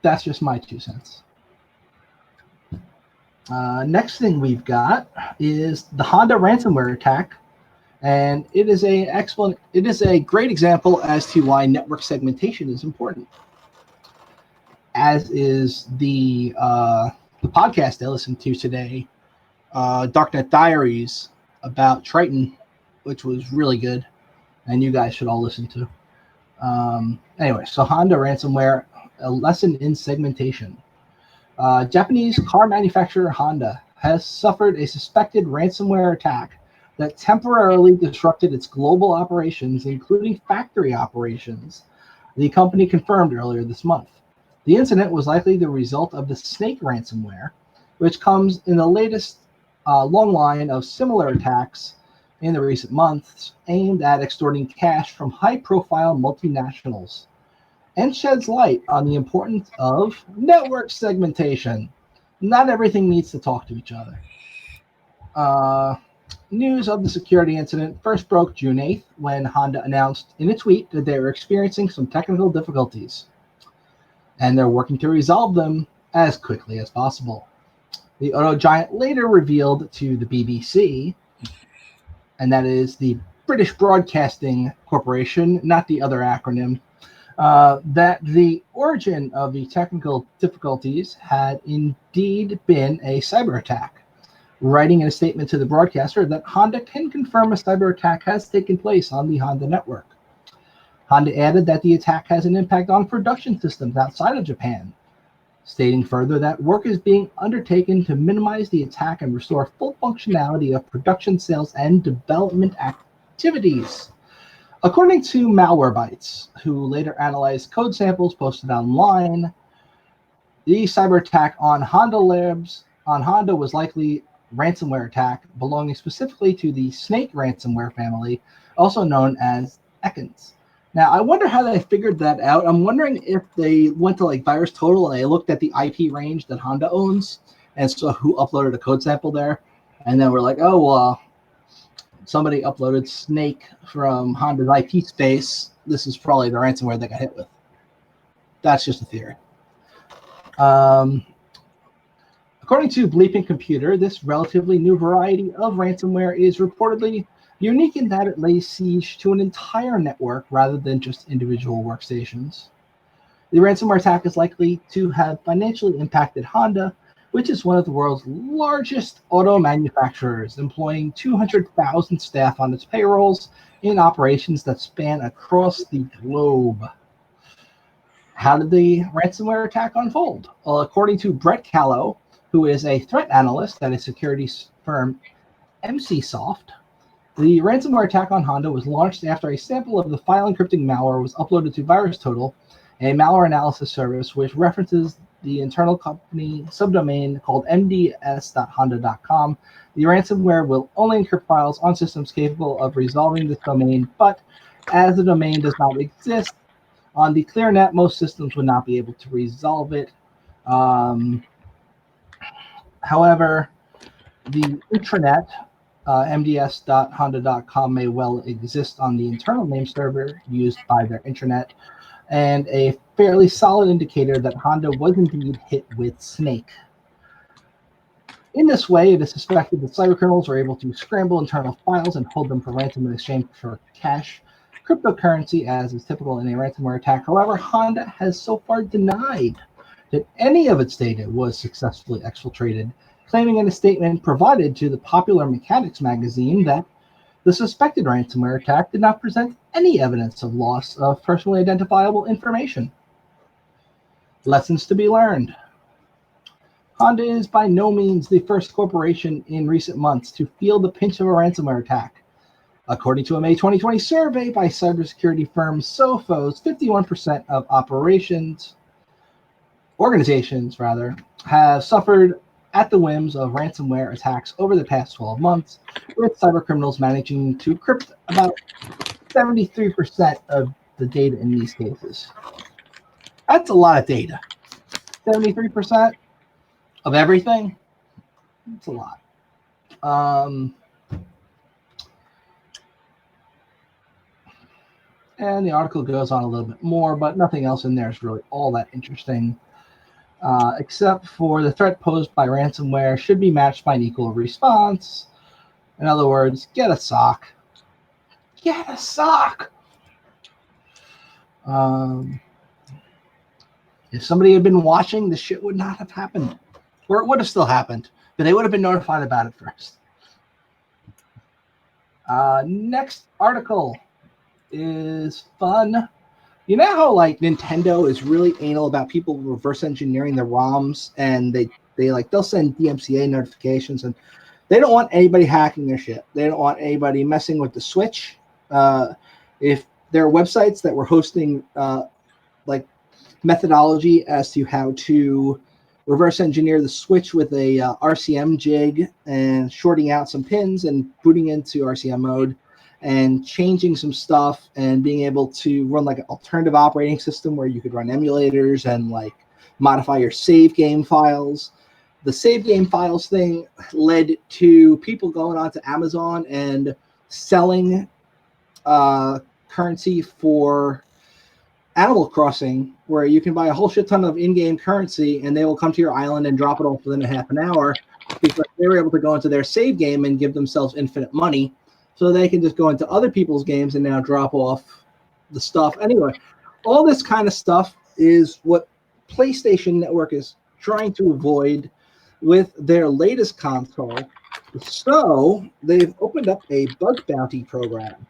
That's just my 2 cents. Next thing we've got is the Honda ransomware attack, and it is a great example as to why network segmentation is important. As is the podcast I listened to today, Darknet Diaries about Triton, which was really good, and you guys should all listen to. Anyway, so Honda ransomware, a lesson in segmentation. Japanese car manufacturer Honda has suffered a suspected ransomware attack that temporarily disrupted its global operations, including factory operations, the company confirmed earlier this month. The incident was likely the result of the Snake ransomware, which comes in the latest long line of similar attacks in the recent months aimed at extorting cash from high-profile multinationals, and sheds light on the importance of network segmentation. Not everything needs to talk to each other. News of the security incident first broke June 8th when Honda announced in a tweet that they were experiencing some technical difficulties, and they're working to resolve them as quickly as possible. The auto giant later revealed to the BBC, and that is the British Broadcasting Corporation, not the other acronym, that the origin of the technical difficulties had indeed been a cyber attack, writing in a statement to the broadcaster that Honda can confirm a cyber attack has taken place on the Honda network. Honda added that the attack has an impact on production systems outside of Japan, stating further that work is being undertaken to minimize the attack and restore full functionality of production, sales, and development activities. According to Malwarebytes, who later analyzed code samples posted online, the cyber attack on Honda was likely ransomware attack belonging specifically to the Snake ransomware family, also known as Ekans. Now, I wonder how they figured that out. I'm wondering if they went to like VirusTotal and they looked at the IP range that Honda owns and saw who uploaded a code sample there, and then we're like, oh, well, somebody uploaded Snake from Honda's IP space. This is probably the ransomware they got hit with. That's just a theory. According to Bleeping Computer, this relatively new variety of ransomware is reportedly unique in that it lays siege to an entire network rather than just individual workstations. The ransomware attack is likely to have financially impacted Honda, which is one of the world's largest auto manufacturers, employing 200,000 staff on its payrolls in operations that span across the globe. How did the ransomware attack unfold? Well, according to Brett Callow, who is a threat analyst at a security firm MCSoft, the ransomware attack on Honda was launched after a sample of the file encrypting malware was uploaded to VirusTotal, a malware analysis service which references the internal company subdomain called mds.honda.com. The ransomware will only encrypt files on systems capable of resolving this domain, but as the domain does not exist on the ClearNet, most systems would not be able to resolve it. However, the intranet, mds.honda.com, may well exist on the internal name server used by their intranet, and a fairly solid indicator that Honda was indeed hit with Snake. In this way, it is suspected that cybercriminals are able to scramble internal files and hold them for ransom in exchange for cash, cryptocurrency, as is typical in a ransomware attack. However, Honda has so far denied that any of its data was successfully exfiltrated, claiming in a statement provided to the Popular Mechanics magazine that the suspected ransomware attack did not present any evidence of loss of personally identifiable information. Lessons to be learned. Honda is by no means the first corporation in recent months to feel the pinch of a ransomware attack. According to a May 2020 survey by cybersecurity firm Sophos, 51% of organizations have suffered at the whims of ransomware attacks over the past 12 months, with cybercriminals managing to crypt about 73% of the data in these cases. That's a lot of data. 73% of everything? That's a lot. And the article goes on a little bit more, but nothing else in there is really all that interesting, except for the threat posed by ransomware should be matched by an equal response. In other words, get a sock. Get a sock! If somebody had been watching, this shit would not have happened. Or it would have still happened, but they would have been notified about it first. Next article is fun. You know how like Nintendo is really anal about people reverse engineering their ROMs, and they'll send DMCA notifications, and they don't want anybody hacking their shit. They don't want anybody messing with the Switch. If there are websites that were hosting like methodology as to how to reverse engineer the Switch with a RCM jig and shorting out some pins and booting into RCM mode and changing some stuff and being able to run like an alternative operating system where you could run emulators and like modify your save game files. The save game files thing led to people going onto Amazon and selling currency for Animal Crossing, where you can buy a whole shit ton of in-game currency and they will come to your island and drop it off within a half an hour because they were able to go into their save game and give themselves infinite money so they can just go into other people's games and now drop off the stuff. Anyway, all this kind of stuff is what PlayStation Network is trying to avoid with their latest console. So they've opened up a bug bounty program,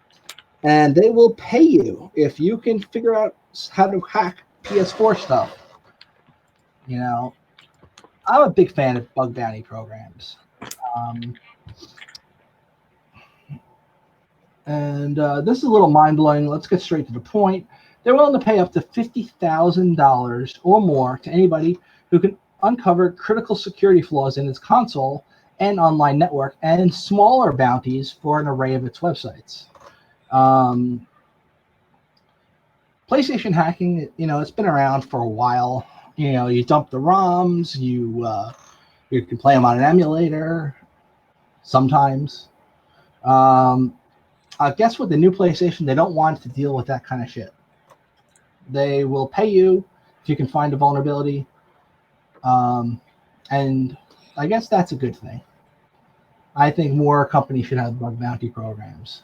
and they will pay you if you can figure out how to hack PS4 stuff. You know, I'm a big fan of bug bounty programs. And this is a little mind-blowing. Let's get straight to the point. They're willing to pay up to $50,000 or more to anybody who can uncover critical security flaws in its console and online network, and smaller bounties for an array of its websites. PlayStation hacking, it's been around for a while. You dump the ROMs, you can play them on an emulator sometimes. Guess what? The new PlayStation, they don't want to deal with that kind of shit. They will pay you if you can find a vulnerability. And I guess that's a good thing. I think more companies should have bug bounty programs.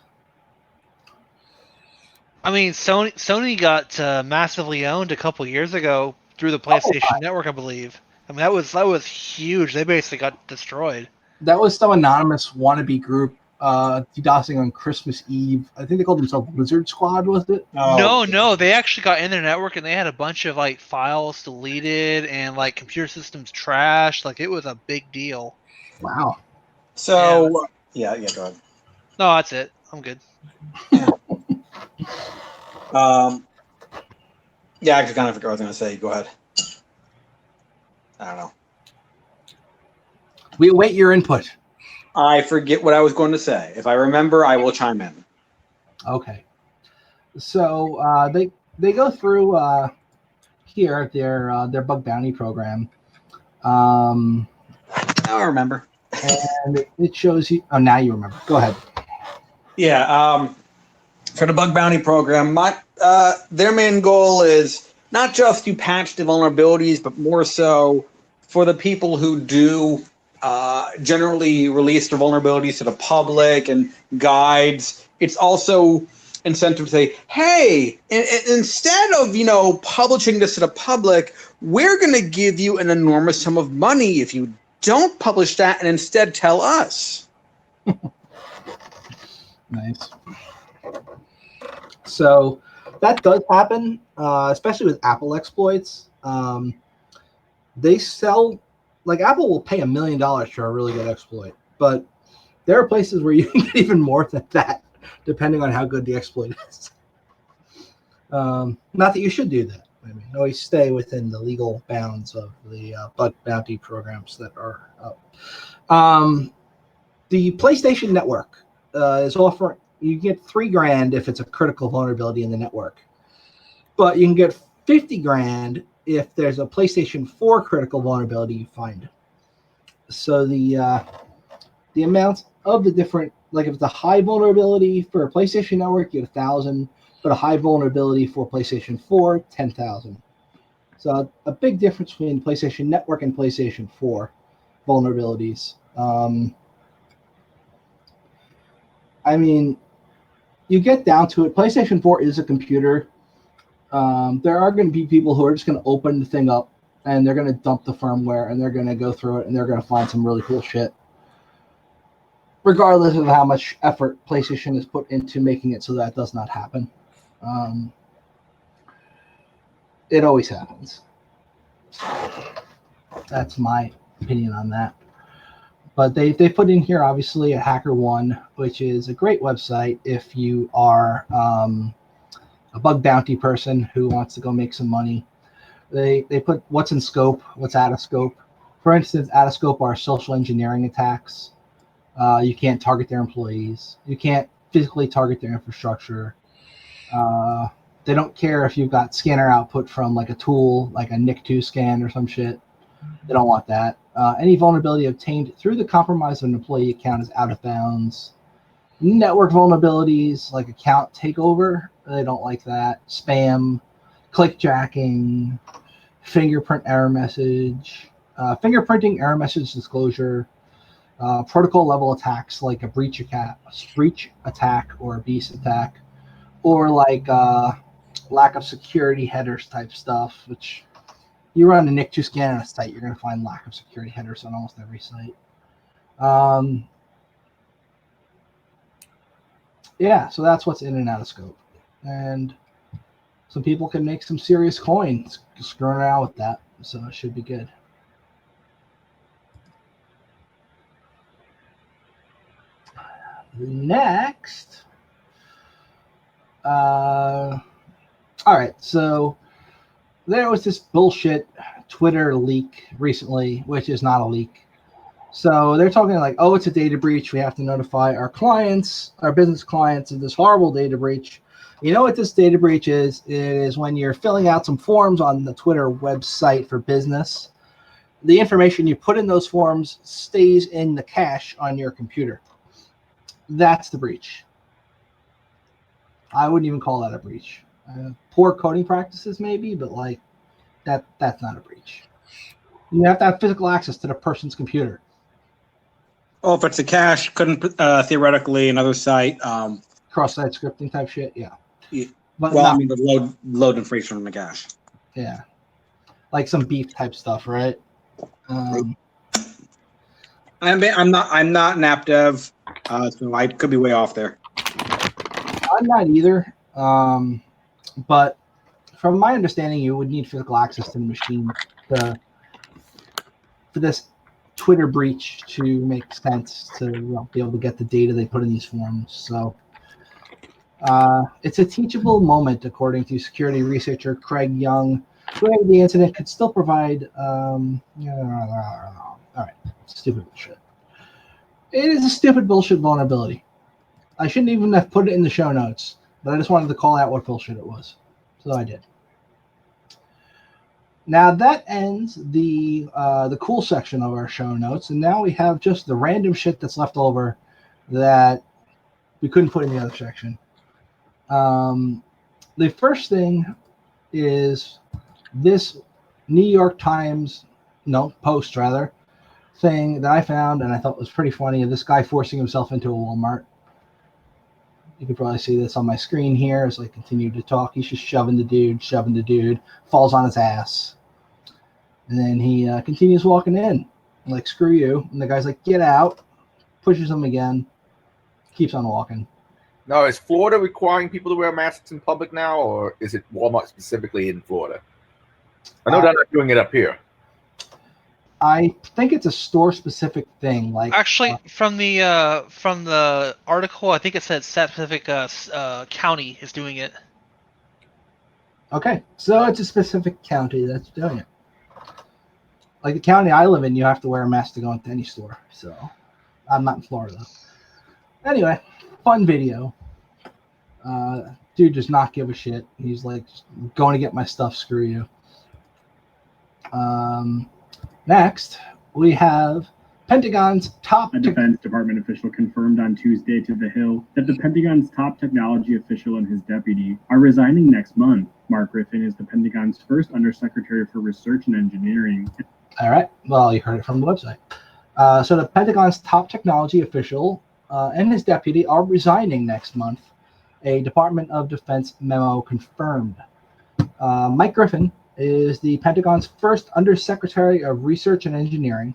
I mean, Sony got massively owned a couple years ago through the PlayStation Network, I believe. I mean, that was huge. They basically got destroyed. That was some anonymous wannabe group DDoSing on Christmas Eve. I think they called themselves Blizzard Squad, was it? No, they actually got in their network and they had a bunch of like files deleted and like computer systems trashed. Like, it was a big deal. Wow. So yeah, go ahead. No, that's it. I'm good. Yeah, I kind of forgot what I was going to say. Go ahead. I don't know. We await your input. I forget what I was going to say. If I remember, I will chime in. Okay. So they go through here their bug bounty program. I remember. And it shows you. Oh, now you remember. Go ahead. Yeah. For the bug bounty program, their main goal is not just to patch the vulnerabilities, but more so for the people who do generally release their vulnerabilities to the public and guides. It's also incentive to say, hey, instead of publishing this to the public, we're going to give you an enormous sum of money if you don't publish that and instead tell us. Nice. So that does happen, especially with Apple exploits. They sell, like, Apple will pay $1 million for a really good exploit, but there are places where you can get even more than that, depending on how good the exploit is. Not that you should do that. I mean, always stay within the legal bounds of the bug bounty programs that are up. The PlayStation Network is offering, you get $3,000 if it's a critical vulnerability in the network, but you can get $50,000 if there's a PlayStation 4 critical vulnerability you find. So the amount of the different, like if it's a high vulnerability for a PlayStation Network, you get $1,000, but a high vulnerability for PlayStation 4, $10,000. So a big difference between PlayStation Network and PlayStation 4 vulnerabilities. I mean, you get down to it. PlayStation 4 is a computer. There are going to be people who are just going to open the thing up and they're going to dump the firmware and they're going to go through it and they're going to find some really cool shit, regardless of how much effort PlayStation has put into making it so that does not happen. It always happens. That's my opinion on that. But they put in here, obviously, a HackerOne, which is a great website if you are a bug bounty person who wants to go make some money. They put what's in scope, what's out of scope. For instance, out of scope are social engineering attacks. You can't target their employees. You can't physically target their infrastructure. They don't care if you've got scanner output from like a tool, like a NIC2 scan or some shit. They don't want that. Any vulnerability obtained through the compromise of an employee account is out of bounds. Network vulnerabilities like account takeover, they don't like that. Spam, clickjacking, fingerprint error message, fingerprinting error message disclosure, protocol level attacks like a breach attack or a beast attack, or like lack of security headers type stuff, which you run a NIC2 scan on a site, you're going to find lack of security headers on almost every site. Yeah, so that's what's in and out of scope. And some people can make some serious coins screwing around with that, so it should be good. Next, All right, so there was this bullshit Twitter leak recently, which is not a leak. So they're talking like, oh, it's a data breach. We have to notify our clients, our business clients, of this horrible data breach. You know what this data breach is? It is when you're filling out some forms on the Twitter website for business. The information you put in those forms stays in the cache on your computer. That's the breach. I wouldn't even call that a breach. Poor coding practices, maybe, but like that's not a breach. You have to have physical access to the person's computer. Oh, if it's a cache, couldn't theoretically another site. Cross-site scripting type shit, yeah. But Well, not, I mean, the load information from the cache. yeah, like some beef type stuff, right? I'm not an app dev, so I could be way off there. I'm not either. But from my understanding, you would need physical access to the machine for this Twitter breach to make sense to be able to get the data they put in these forms. So it's a teachable moment, according to security researcher Craig Young. Where the incident could still provide. All right, stupid bullshit. It is a stupid bullshit vulnerability. I shouldn't even have put it in the show notes, but I just wanted to call out what bullshit it was. So I did. Now that ends the cool section of our show notes, and now we have just the random shit that's left over that we couldn't put in the other section. The first thing is this New York Times, Post rather, thing that I found and I thought was pretty funny, of this guy forcing himself into a Walmart. You can probably see this on my screen here as I continue to talk. He's just shoving the dude, falls on his ass. And then he continues walking in, like, screw you. And the guy's like, get out, pushes him again, keeps on walking. Now, is Florida requiring people to wear masks in public now, or is it Walmart specifically in Florida? I know they're not doing it up here. I think it's a store-specific thing. Like, actually, from the article, I think it said specific county is doing it. Okay, so it's a specific county that's doing it. Like the county I live in, you have to wear a mask to go into any store. So I'm not in Florida. Anyway, fun video. Dude does not give a shit. He's like, going to get my stuff, screw you. Next, we have Pentagon's top... A Defense Department official confirmed on Tuesday to The Hill that the Pentagon's top technology official and his deputy are resigning next month. Mark Griffin is the Pentagon's first Undersecretary for Research and Engineering. All right. Well, you heard it from the website. So the Pentagon's top technology official and his deputy are resigning next month. A Department of Defense memo confirmed. Mike Griffin is the Pentagon's first Undersecretary of Research and Engineering,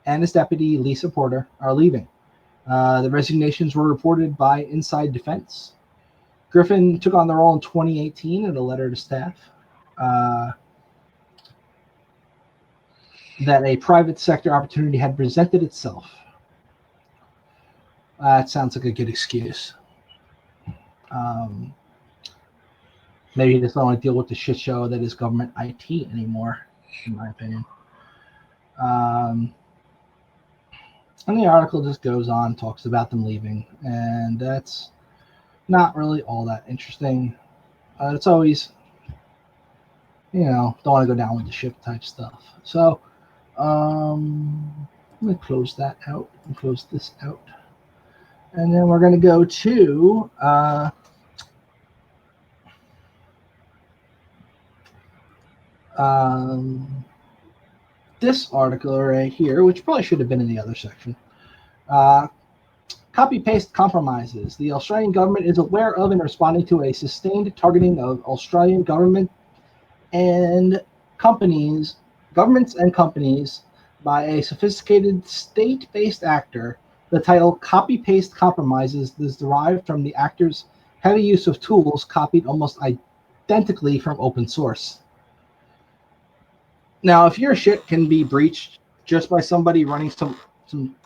and his deputy, Lisa Porter, are leaving. The resignations were reported by Inside Defense. Griffin took on the role in 2018 in a letter to staff that a private sector opportunity had presented itself. That sounds like a good excuse. Maybe he doesn't want to deal with the shit show that is government IT anymore, in my opinion. And the article just goes on, talks about them leaving, and that's not really all that interesting. It's always, don't want to go down with the ship type stuff. So, I'm going to close that out and close this out. And then we're going to go to this article right here, which probably should have been in the other section. Copy-paste compromises. The Australian government is aware of and responding to a sustained targeting of Australian government and governments and companies by a sophisticated state-based actor. The title Copy-Paste Compromises is derived from the actor's heavy use of tools copied almost identically from open source. Now, if your shit can be breached just by somebody running some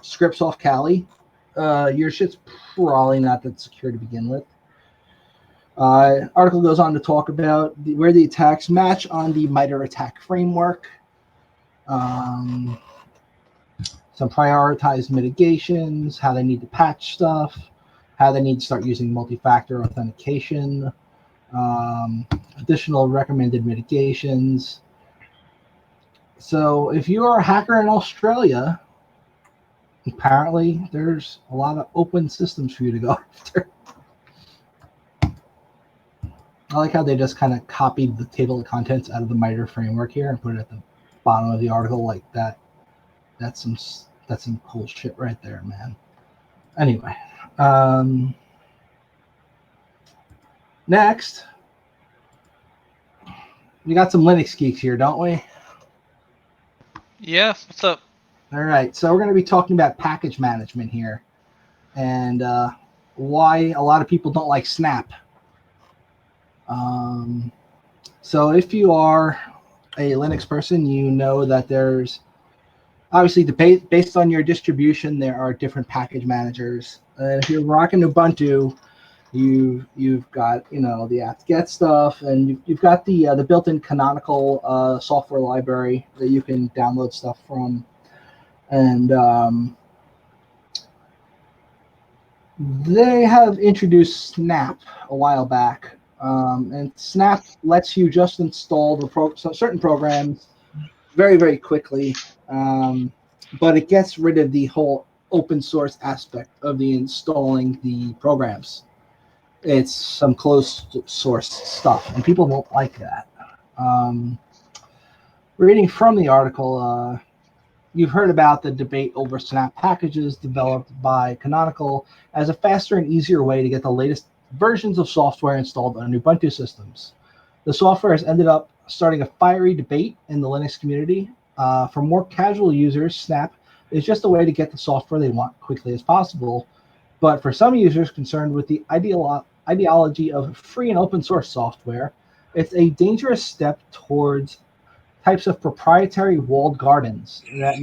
scripts off Kali, your shit's probably not that secure to begin with. Article goes on to talk about where the attacks match on the MITRE attack framework. Some prioritized mitigations, how they need to patch stuff, how they need to start using multi-factor authentication, additional recommended mitigations. So if you are a hacker in Australia, apparently there's a lot of open systems for you to go after. I like how they just kind of copied the table of contents out of the MITRE framework here and put it at the bottom of the article like that. That's some cool shit right there, man. Anyway, next, we got some Linux geeks here, don't we? Yeah, what's up? All right, so we're going to be talking about package management here and why a lot of people don't like Snap. So if you are a Linux person, you know that there's obviously based on your distribution, there are different package managers. And if you're rocking Ubuntu, you've got the apt-get stuff, and you've got the built-in Canonical software library that you can download stuff from, and they have introduced Snap a while back, and Snap lets you just install certain programs very, very quickly, but it gets rid of the whole open source aspect of the installing the programs. It's some closed source stuff, and people don't like that. Reading from the article, you've heard about the debate over Snap packages developed by Canonical as a faster and easier way to get the latest versions of software installed on Ubuntu systems. The software has ended up starting a fiery debate in the Linux community. For more casual users, Snap is just a way to get the software they want quickly as possible. But for some users concerned with the ideology of free and open source software, it's a dangerous step towards types of proprietary walled gardens that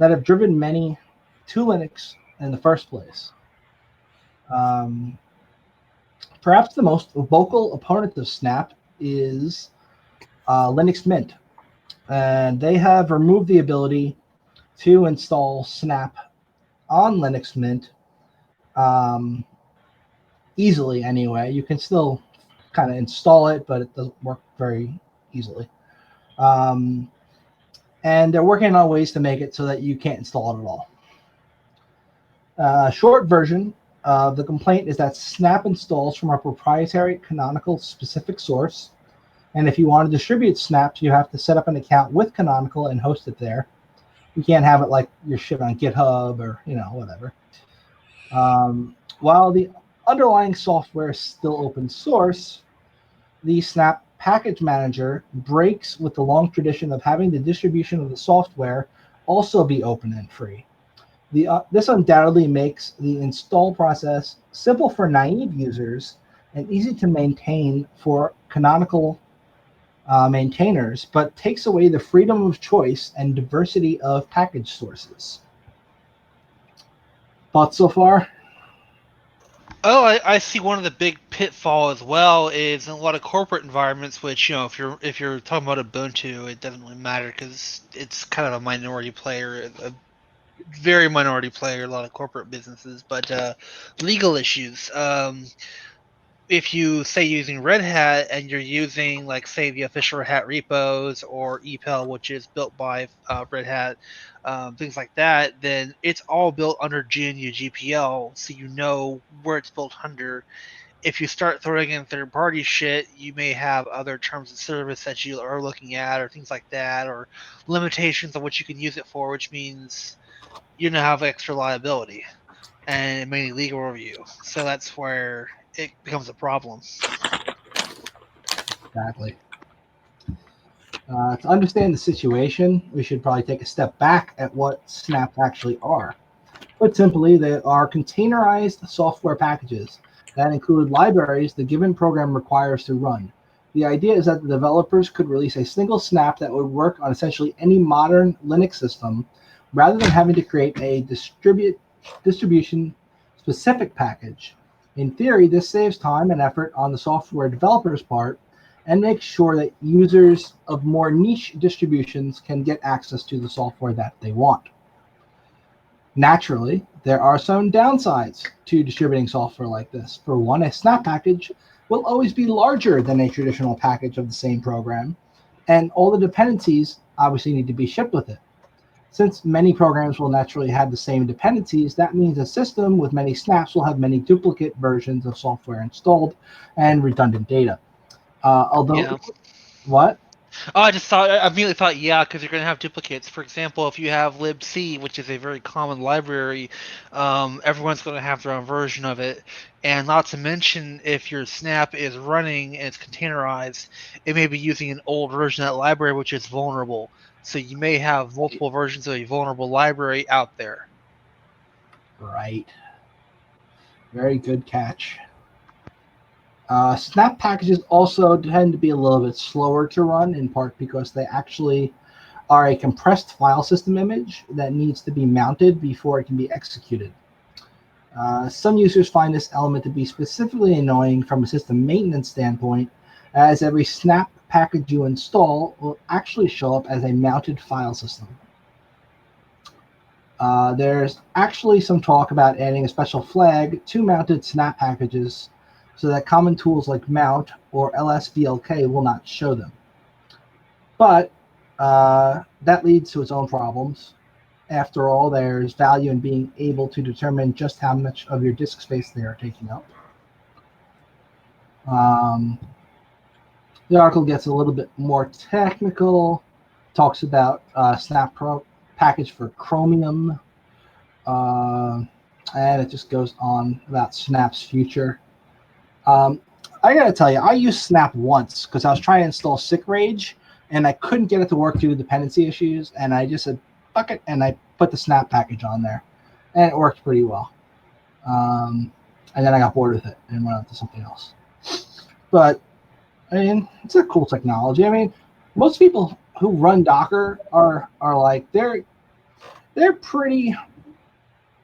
have driven many to Linux in the first place. Perhaps the most vocal opponent of Snap is Linux Mint, and they have removed the ability to install Snap on Linux Mint easily anyway. You can still kind of install it, but it doesn't work very easily. And they're working on ways to make it so that you can't install it at all. Short version of the complaint is that Snap installs from a proprietary Canonical specific source. And if you want to distribute Snaps, you have to set up an account with Canonical and host it there. You can't have it like your shit on GitHub or whatever. While the underlying software is still open source, the Snap package manager breaks with the long tradition of having the distribution of the software also be open and free. This undoubtedly makes the install process simple for naive users and easy to maintain for Canonical maintainers, but takes away the freedom of choice and diversity of package sources. Thoughts so far? Oh, I see one of the big pitfall as well is in a lot of corporate environments, which if you're talking about Ubuntu, it doesn't really matter because it's kind of a minority player, a very minority player, a lot of corporate businesses. But legal issues. If you say using Red Hat and you're using say the official Red Hat repos or EPEL, which is built by Red Hat, things like that, then it's all built under GNU GPL, so you know where it's built under. If you start throwing in third-party shit, you may have other terms of service that you are looking at or things like that, or limitations on what you can use it for, which means you now have extra liability and it may need legal review. So that's where it becomes a problem. Exactly. To understand the situation, we should probably take a step back at what snaps actually are. Put simply, they are containerized software packages that include libraries the given program requires to run. The idea is that the developers could release a single snap that would work on essentially any modern Linux system rather than having to create a distribution-specific package. In theory, this saves time and effort on the software developer's part and makes sure that users of more niche distributions can get access to the software that they want. Naturally, there are some downsides to distributing software like this. For one, a snap package will always be larger than a traditional package of the same program, and all the dependencies obviously need to be shipped with it. Since many programs will naturally have the same dependencies, that means a system with many snaps will have many duplicate versions of software installed and redundant data. Although, Yeah. what? Oh, I immediately thought, yeah, because you're going to have duplicates. For example, if you have libc, which is a very common library, everyone's going to have their own version of it. And not to mention, if your snap is running and it's containerized, it may be using an old version of that library, which is vulnerable. So you may have multiple versions of a vulnerable library out there. Right. Very good catch. Snap packages also tend to be a little bit slower to run, in part because they actually are a compressed file system image that needs to be mounted before it can be executed. Some users find this element to be specifically annoying from a system maintenance standpoint, as every snap package you install will actually show up as a mounted file system. There's actually some talk about adding a special flag to mounted snap packages so that common tools like mount or lsvlk will not show them. But that leads to its own problems. After all, there's value in being able to determine just how much of your disk space they are taking up. The article gets a little bit more technical, talks about Snap Pro package for Chromium, and it just goes on about Snap's future. I gotta tell you, I used Snap once because I was trying to install Sick Rage, and I couldn't get it to work due to dependency issues, and I just said, fuck it, and I put the Snap package on there, and it worked pretty well. And then I got bored with it and went on to something else. But, I mean, it's a cool technology. I mean, most people who run Docker are like, they're pretty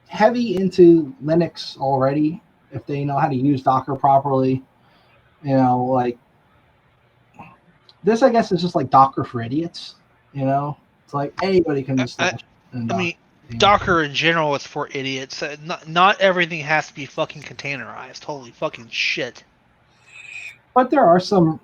heavy into Linux already if they know how to use Docker properly. You know, like, this, I guess, is just like Docker for idiots. You know, it's like anybody can install. I mean, Docker in general is for idiots. Not everything has to be fucking containerized. Holy fucking shit. But there are some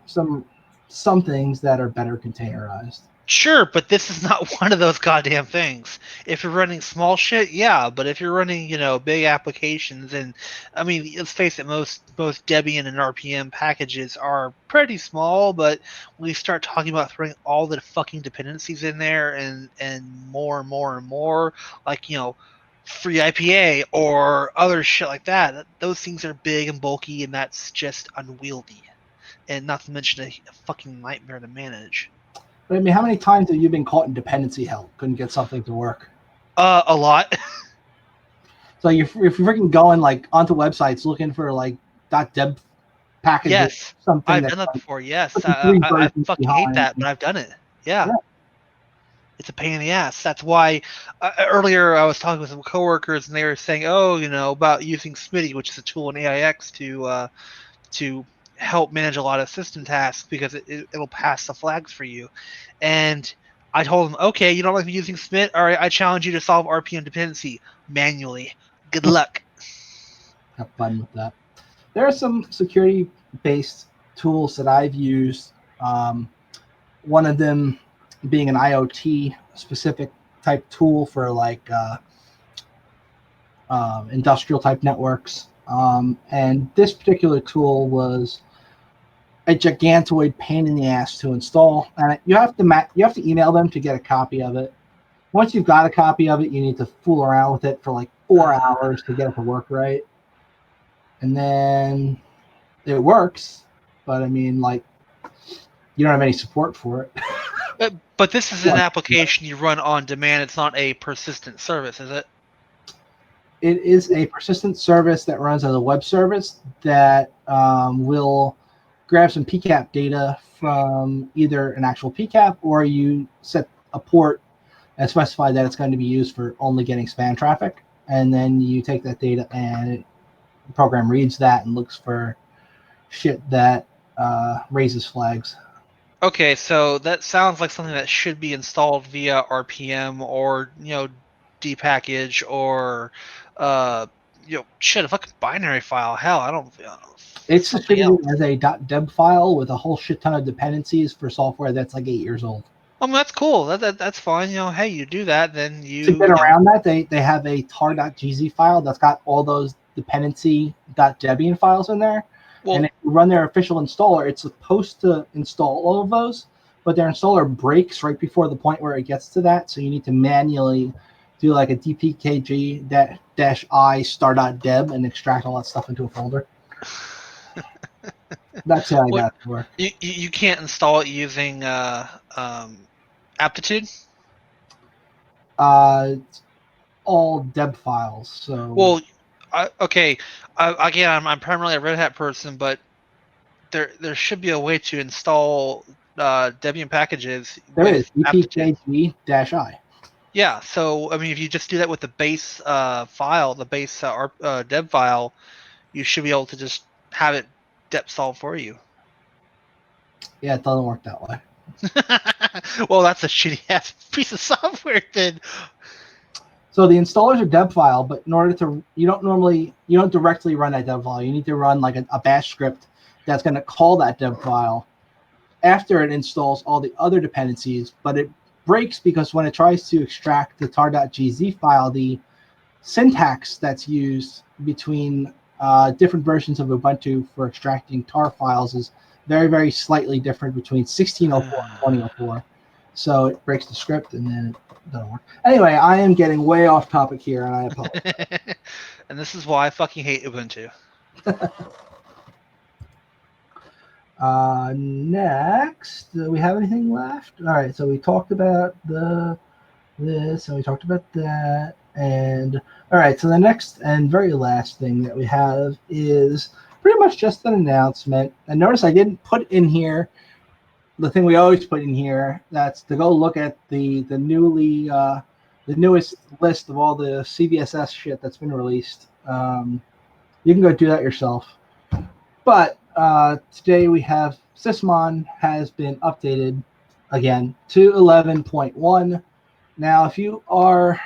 things that are better containerized. Sure, but this is not one of those goddamn things. If you're running small shit, yeah, but if you're running, big applications, and I mean, let's face it, most Debian and RPM packages are pretty small, but when you start talking about throwing all the fucking dependencies in there and more and more and more, like, free IPA or other shit like that, those things are big and bulky, and that's just unwieldy. And not to mention a fucking nightmare to manage. But I mean, how many times have you been caught in dependency hell? Couldn't get something to work? A lot. So if you're freaking going like onto websites looking for like .deb packages, yes, something I've done that before. Yes, I fucking hate that, but I've done it. Yeah. It's a pain in the ass. That's why earlier I was talking with some coworkers and they were saying, about using Smitty, which is a tool in AIX to help manage a lot of system tasks because it'll pass the flags for you. And I told them, okay, you don't like me using Smit? All right, I challenge you to solve RPM dependency manually. Good luck. Have fun with that. There are some security-based tools that I've used. One of them being an IoT-specific type tool for like industrial type networks. And this particular tool was a gigantoid pain in the ass to install, and you have to email them to get a copy of it. Once you've got a copy of it, you need to fool around with it for like 4 hours to get it to work right, and then it works. But I mean, like, you don't have any support for it. But this is an application you run on demand. It's not a persistent service, is it? It is a persistent service that runs as a web service that will grab some PCAP data from either an actual PCAP or you set a port and specify that it's going to be used for only getting spam traffic. And then you take that data and it The program reads that and looks for shit that raises flags. Okay, so that sounds like something that should be installed via RPM or dpackage or shit, a fucking binary file. Hell, I don't. It's Something distributed else. as a .deb file with a whole shit ton of dependencies for software that's like 8 years old. That's cool. That's fine. Hey, you do that, then you To get around that, they have a tar.gz file that's got all those dependency .debian files in there. Well, and if you run their official installer, it's supposed to install all of those, but their installer breaks right before the point where it gets to that. So you need to manually do like a dpkg-i star.deb and extract all that stuff into a folder. That's how I got it to work. You can't install it using aptitude. It's all deb files. So Well, okay. Again, I'm primarily a Red Hat person, but there should be a way to install Debian packages there with is aptitude. dpkg-i. Yeah, so I mean, if you just do that with the base file, the base deb file, you should be able to just have it dep solve for you. Yeah, it doesn't work that way. Well, that's a shitty ass piece of software then. So the installers are deb file, but in order to, you don't directly run that deb file. You need to run like a bash script that's going to call that deb file after it installs all the other dependencies, but it breaks because when it tries to extract the tar.gz file, the syntax that's used between different versions of Ubuntu for extracting tar files is very, very slightly different between 1604 and 2004. So it breaks the script and then it doesn't work. Anyway, I am getting way off topic here, and I apologize. And this is why I fucking hate Ubuntu. Next, do we have anything left? All right, so we talked about this, and we talked about that, and all right. So the next and very last thing that we have is pretty much just an announcement. And notice I didn't put in here the thing we always put in here. That's to go look at the newest list of all the CVSS shit that's been released. You can go do that yourself. But today we have Sysmon has been updated again to 11.1. Now, if you are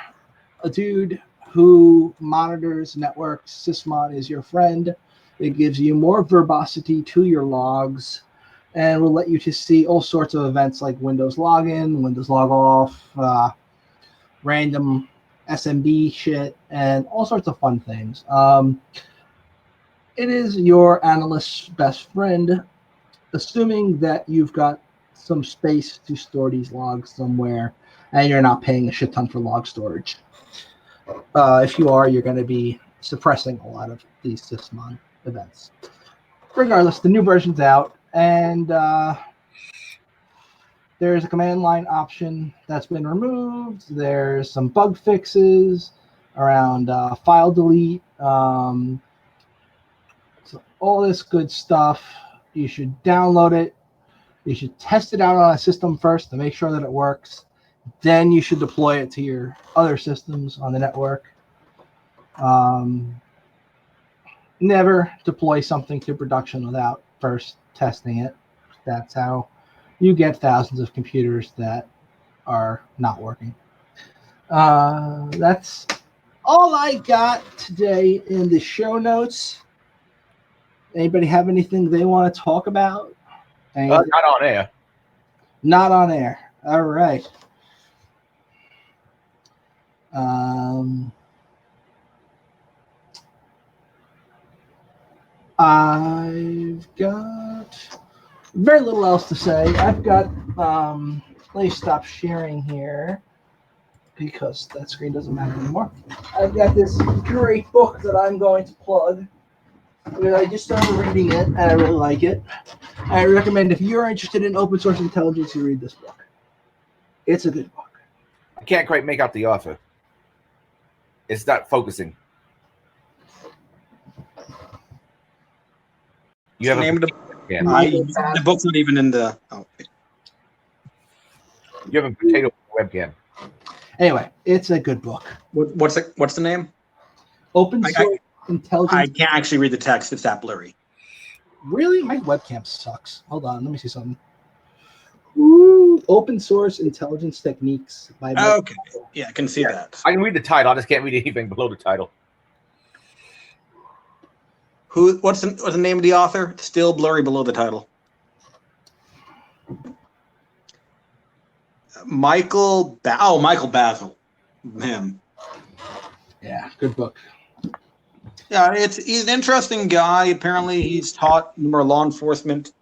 a dude who monitors networks, Sysmon is your friend. It gives you more verbosity to your logs and will let you to see all sorts of events like Windows login, Windows log off, random SMB shit, and all sorts of fun things. It is your analyst's best friend, assuming that you've got some space to store these logs somewhere and you're not paying a shit ton for log storage. If you are, you're going to be suppressing a lot of these Sysmon events. Regardless, the new version's out, and there's a command line option that's been removed. There's some bug fixes around file delete. So all this good stuff. You should download it. You should test it out on a system first to make sure that it works. Then you should deploy it to your other systems on the network. Never deploy something to production without first testing it. That's how you get thousands of computers that are not working. That's all I got today in the show notes. Anybody have anything they want to talk about? Not on air. Not on air. All right. I've got very little else to say. I've got, let me stop sharing here because that screen doesn't matter anymore. I've got this great book that I'm going to plug. I just started reading it and I really like it. I recommend if you're interested in open source intelligence, you read this book. It's a good book. I can't quite make out the author. It's not focusing. You have Name a the book's not even in the. Oh. You have a potato webcam. Anyway, it's a good book. What's the name? Open source intelligence. I can't actually read the text. It's that blurry. Really? My webcam sucks. Hold on. Let me see something. Ooh, open source intelligence techniques by Okay. Yeah, I can see that. I can read the title. I just can't read anything below the title. What's the name of the author? It's still blurry below the title. Michael Basil. Him. Yeah, good book. Yeah, he's an interesting guy. Apparently, he's taught more law enforcement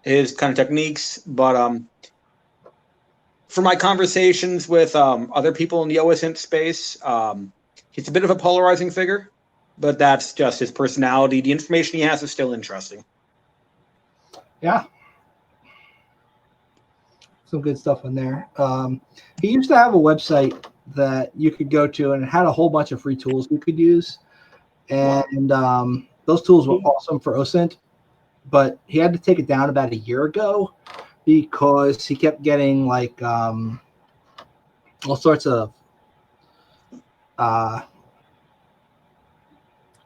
his kind of techniques. But for my conversations with other people in the OSINT space, he's a bit of a polarizing figure. But that's just his personality. The information he has is still interesting. Yeah. Some good stuff in there. He used to have a website that you could go to, and it had a whole bunch of free tools you could use. And those tools were awesome for OSINT, but he had to take it down about a year ago because he kept getting like all sorts of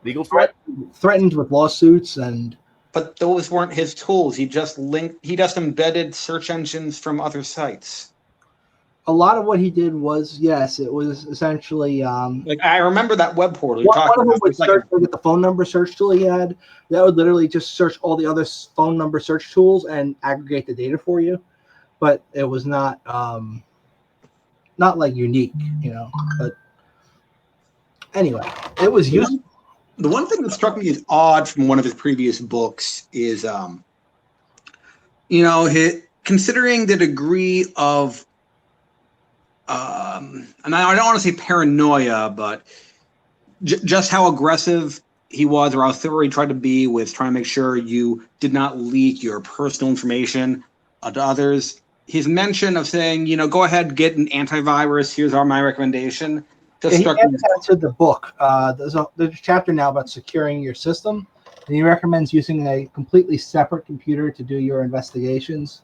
Legal threat? threatened with lawsuits. And but those weren't his tools. He just embedded search engines from other sites. a lot of what he did was, yes, it was essentially Like I remember that web portal you one talked of them about. would It's like search with the phone number search tool he had. That would literally just search all the other phone number search tools and aggregate the data for you. But it was not like unique, But anyway, it was useful. The one thing that struck me as odd from one of his previous books is, considering the degree of, and I don't want to say paranoia, but just how aggressive he was, or how thorough he tried to be with trying to make sure you did not leak your personal information to others. His mention of saying, go ahead, get an antivirus. Here's my recommendation. He adds that to the book. There's a chapter now about securing your system, and he recommends using a completely separate computer to do your investigations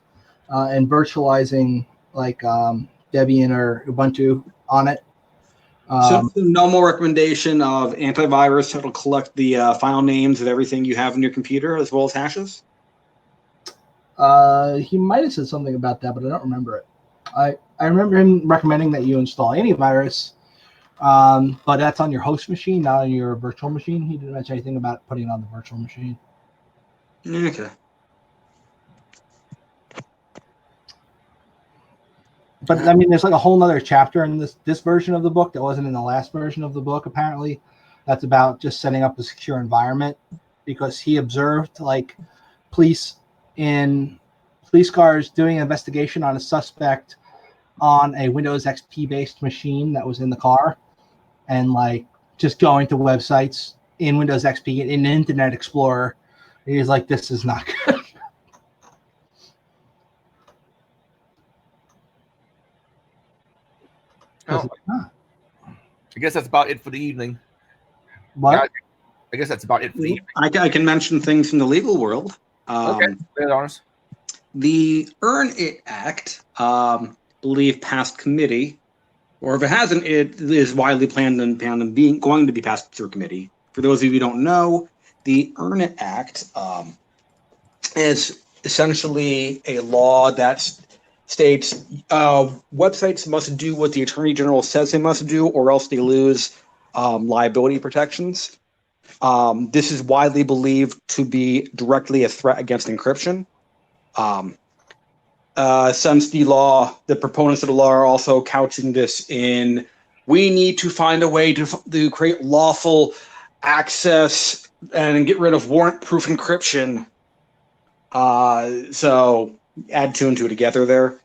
and virtualizing like Debian or Ubuntu on it. So no more recommendation of antivirus that'll collect the file names of everything you have in your computer as well as hashes? He might have said something about that, but I don't remember it. I remember him recommending that you install antivirus, but that's on your host machine, not on your virtual machine. He didn't mention anything about putting it on the virtual machine. Okay. But I mean, there's like a whole nother chapter in this version of the book that wasn't in the last version of the book, apparently. That's about just setting up a secure environment, because he observed like police cars doing an investigation on a suspect on a Windows XP based machine that was in the car, and like just going to websites in Windows XP in Internet Explorer. And he's like, this is not good. Oh, I guess that's about it for the evening. What? I guess that's about it for the evening. I can mention things from the legal world. Okay, honors. The Earn It Act, believe passed committee, or if it hasn't, it is widely planned on going to be passed through committee. For those of you who don't know, the Earn It Act is essentially a law that states websites must do what the Attorney General says they must do, or else they lose liability protections. This is widely believed to be directly a threat against encryption. Since the proponents of the law are also couching this in, we need to find a way to create lawful access and get rid of warrant-proof encryption. So add two and two together there.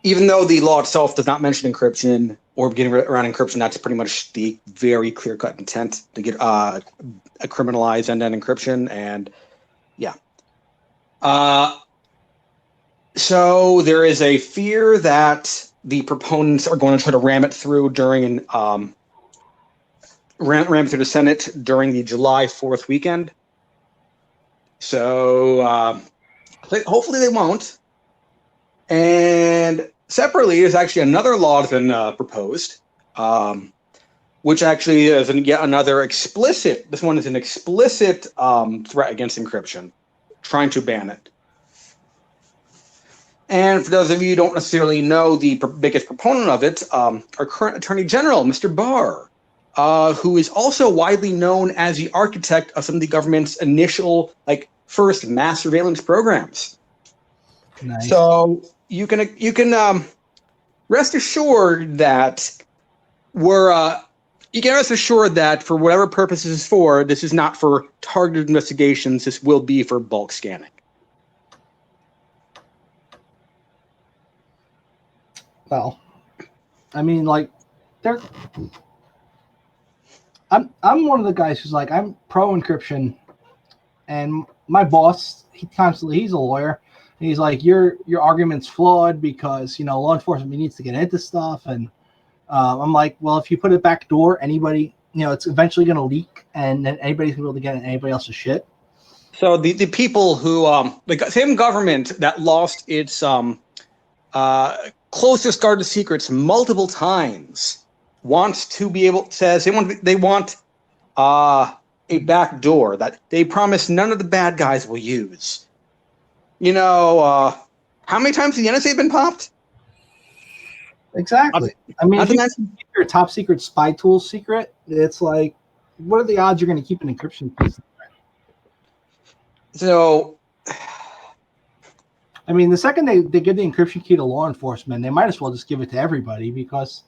Even though the law itself does not mention encryption or getting around encryption, that's pretty much the very clear-cut intent to get criminalize end-to-end encryption. And yeah. So there is a fear that the proponents are going to try to ram it through ram it through the Senate during the July 4th weekend. So hopefully they won't. And separately, there's actually another law that's been proposed. which actually is yet another explicit. This one is an explicit threat against encryption, trying to ban it. And for those of you who don't necessarily know the biggest proponent of it, our current Attorney General, Mr. Barr, who is also widely known as the architect of some of the government's initial, first mass surveillance programs. Nice. So you can rest assured that for whatever purposes it's for, this is not for targeted investigations. This will be for bulk scanning. Well, I mean, I'm one of the guys who's I'm pro encryption, and my boss, he's a lawyer, and he's like, your argument's flawed because law enforcement needs to get into stuff, and I'm like, well, if you put it back door, anybody, it's eventually going to leak, and then anybody's going to be able to get in anybody else's shit. So the people who the same government that lost its closest guarded secrets multiple times wants to be able they want a back door that they promise none of the bad guys will use. How many times has the NSA been popped? Exactly. I mean, if you keep your top secret spy tool secret, it's like, what are the odds you're going to keep an encryption key? So, I mean, the second they give the encryption key to law enforcement, they might as well just give it to everybody because,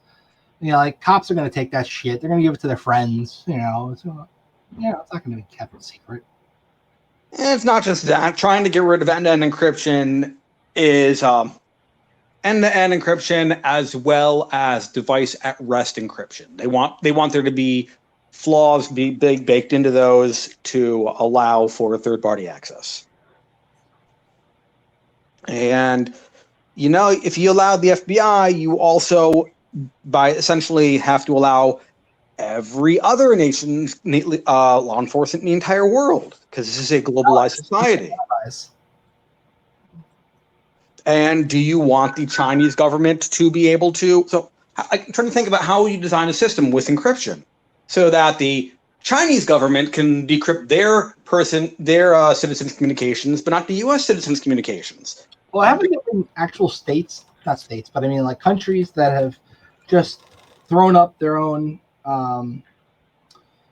cops are going to take that shit. They're going to give it to their friends. It's not going to be kept a secret. And it's not just that. Trying to get rid of end-to-end encryption is end-to-end encryption as well as device at rest encryption. They want there to be flaws baked into those to allow for third-party access. And if you allow the FBI, you also essentially have to allow every other nation's law enforcement in the entire world, because this is a globalized society. And do you want the Chinese government to be able to? So I'm trying to think about how you design a system with encryption so that the Chinese government can decrypt their citizens' communications, but not the U.S. citizens' communications. Well, haven't there been actual not states, but I mean countries that have just thrown up their own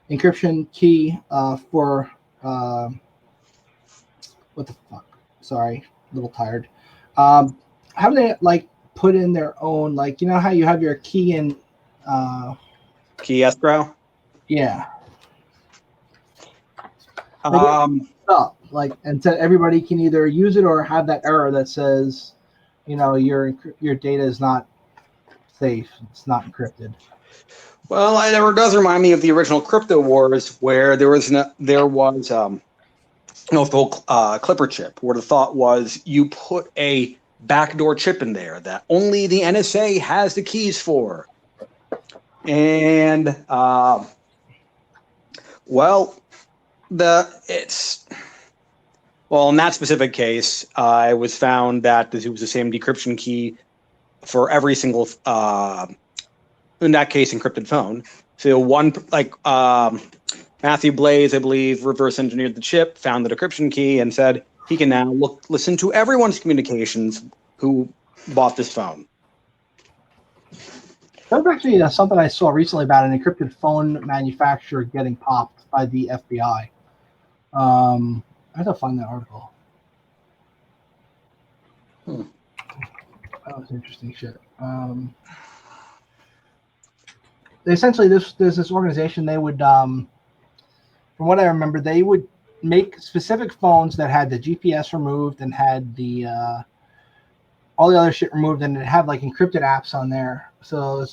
encryption key for what the fuck? Sorry, a little tired. Haven't they put in their own how you have your key in key escrow? Yeah. And so everybody can either use it or have that error that says, your data is not safe. It's not encrypted. Well, it does remind me of the original crypto wars, where there was the whole Clipper chip, where the thought was you put a backdoor chip in there that only the NSA has the keys for, and in that specific case, it was found that it was the same decryption key for every single, in that case, encrypted phone. So Matthew Blaze, I believe, reverse engineered the chip, found the decryption key, and said he can now listen to everyone's communications who bought this phone. That was actually something I saw recently about an encrypted phone manufacturer getting popped by the FBI. I have to find that article. That was interesting shit. Essentially, there's this organization. They would, from what I remember, they would make specific phones that had the GPS removed and had the all the other shit removed, and it had encrypted apps on there. So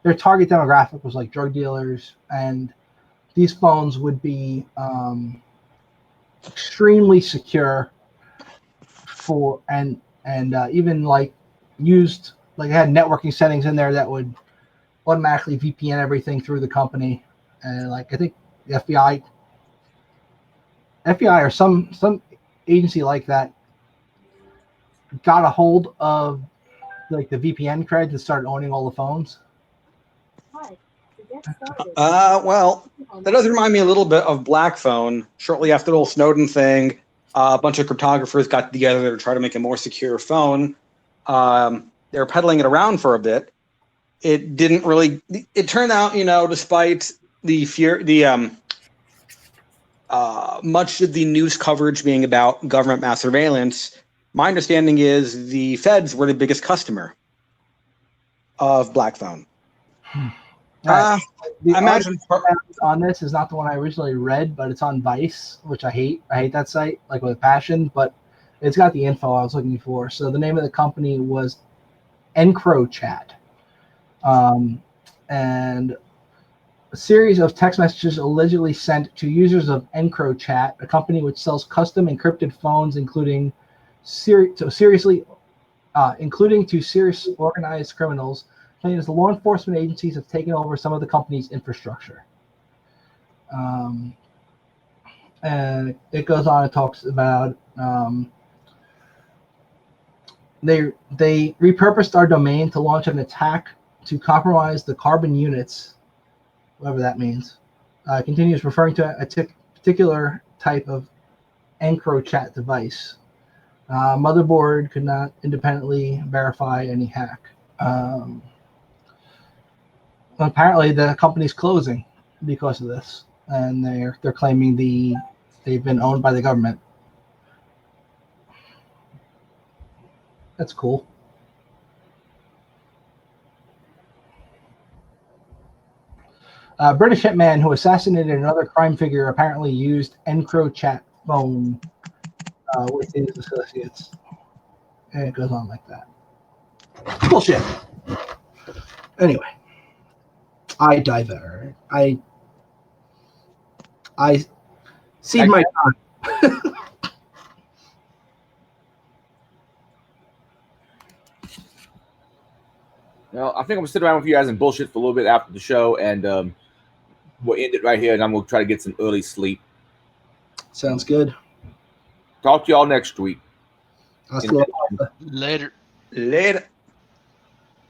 their target demographic was drug dealers, and these phones would be extremely secure for and even used it had networking settings in there that would automatically VPN everything through the company, and I think the FBI or some agency like that got a hold of the VPN creds and started owning all the phones. Well, that does remind me a little bit of Black Phone. Shortly after the whole Snowden thing, a bunch of cryptographers got together to try to make a more secure phone. They were peddling it around for a bit. It didn't really. It turned out, despite the fear, much of the news coverage being about government mass surveillance, my understanding is the feds were the biggest customer of Black Phone. Right. The I imagine on this is not the one I originally read, but it's on Vice, which I hate. I hate that site like with a passion, but it's got the info I was looking for. So the name of the company was EncroChat, and a series of text messages allegedly sent to users of EncroChat, a company which sells custom encrypted phones, including to serious organized criminals, claims the law enforcement agencies have taken over some of the company's infrastructure. And it goes on and talks about they repurposed our domain to launch an attack to compromise the carbon units, whatever that means. Continues referring to a particular type of EncroChat device. Motherboard could not independently verify any hack. Apparently, the company's closing because of this, and they're claiming they've been owned by the government. That's cool. A British hitman who assassinated another crime figure apparently used EncroChat phone with his associates. And it goes on like that. Bullshit. Anyway, I divert. I cede my time. Well, I think I'm gonna sit around with you guys and bullshit for a little bit after the show, and we'll end it right here. And I'm gonna try to get some early sleep. Sounds good. Talk to y'all next week. Hasta luego. Later. Later.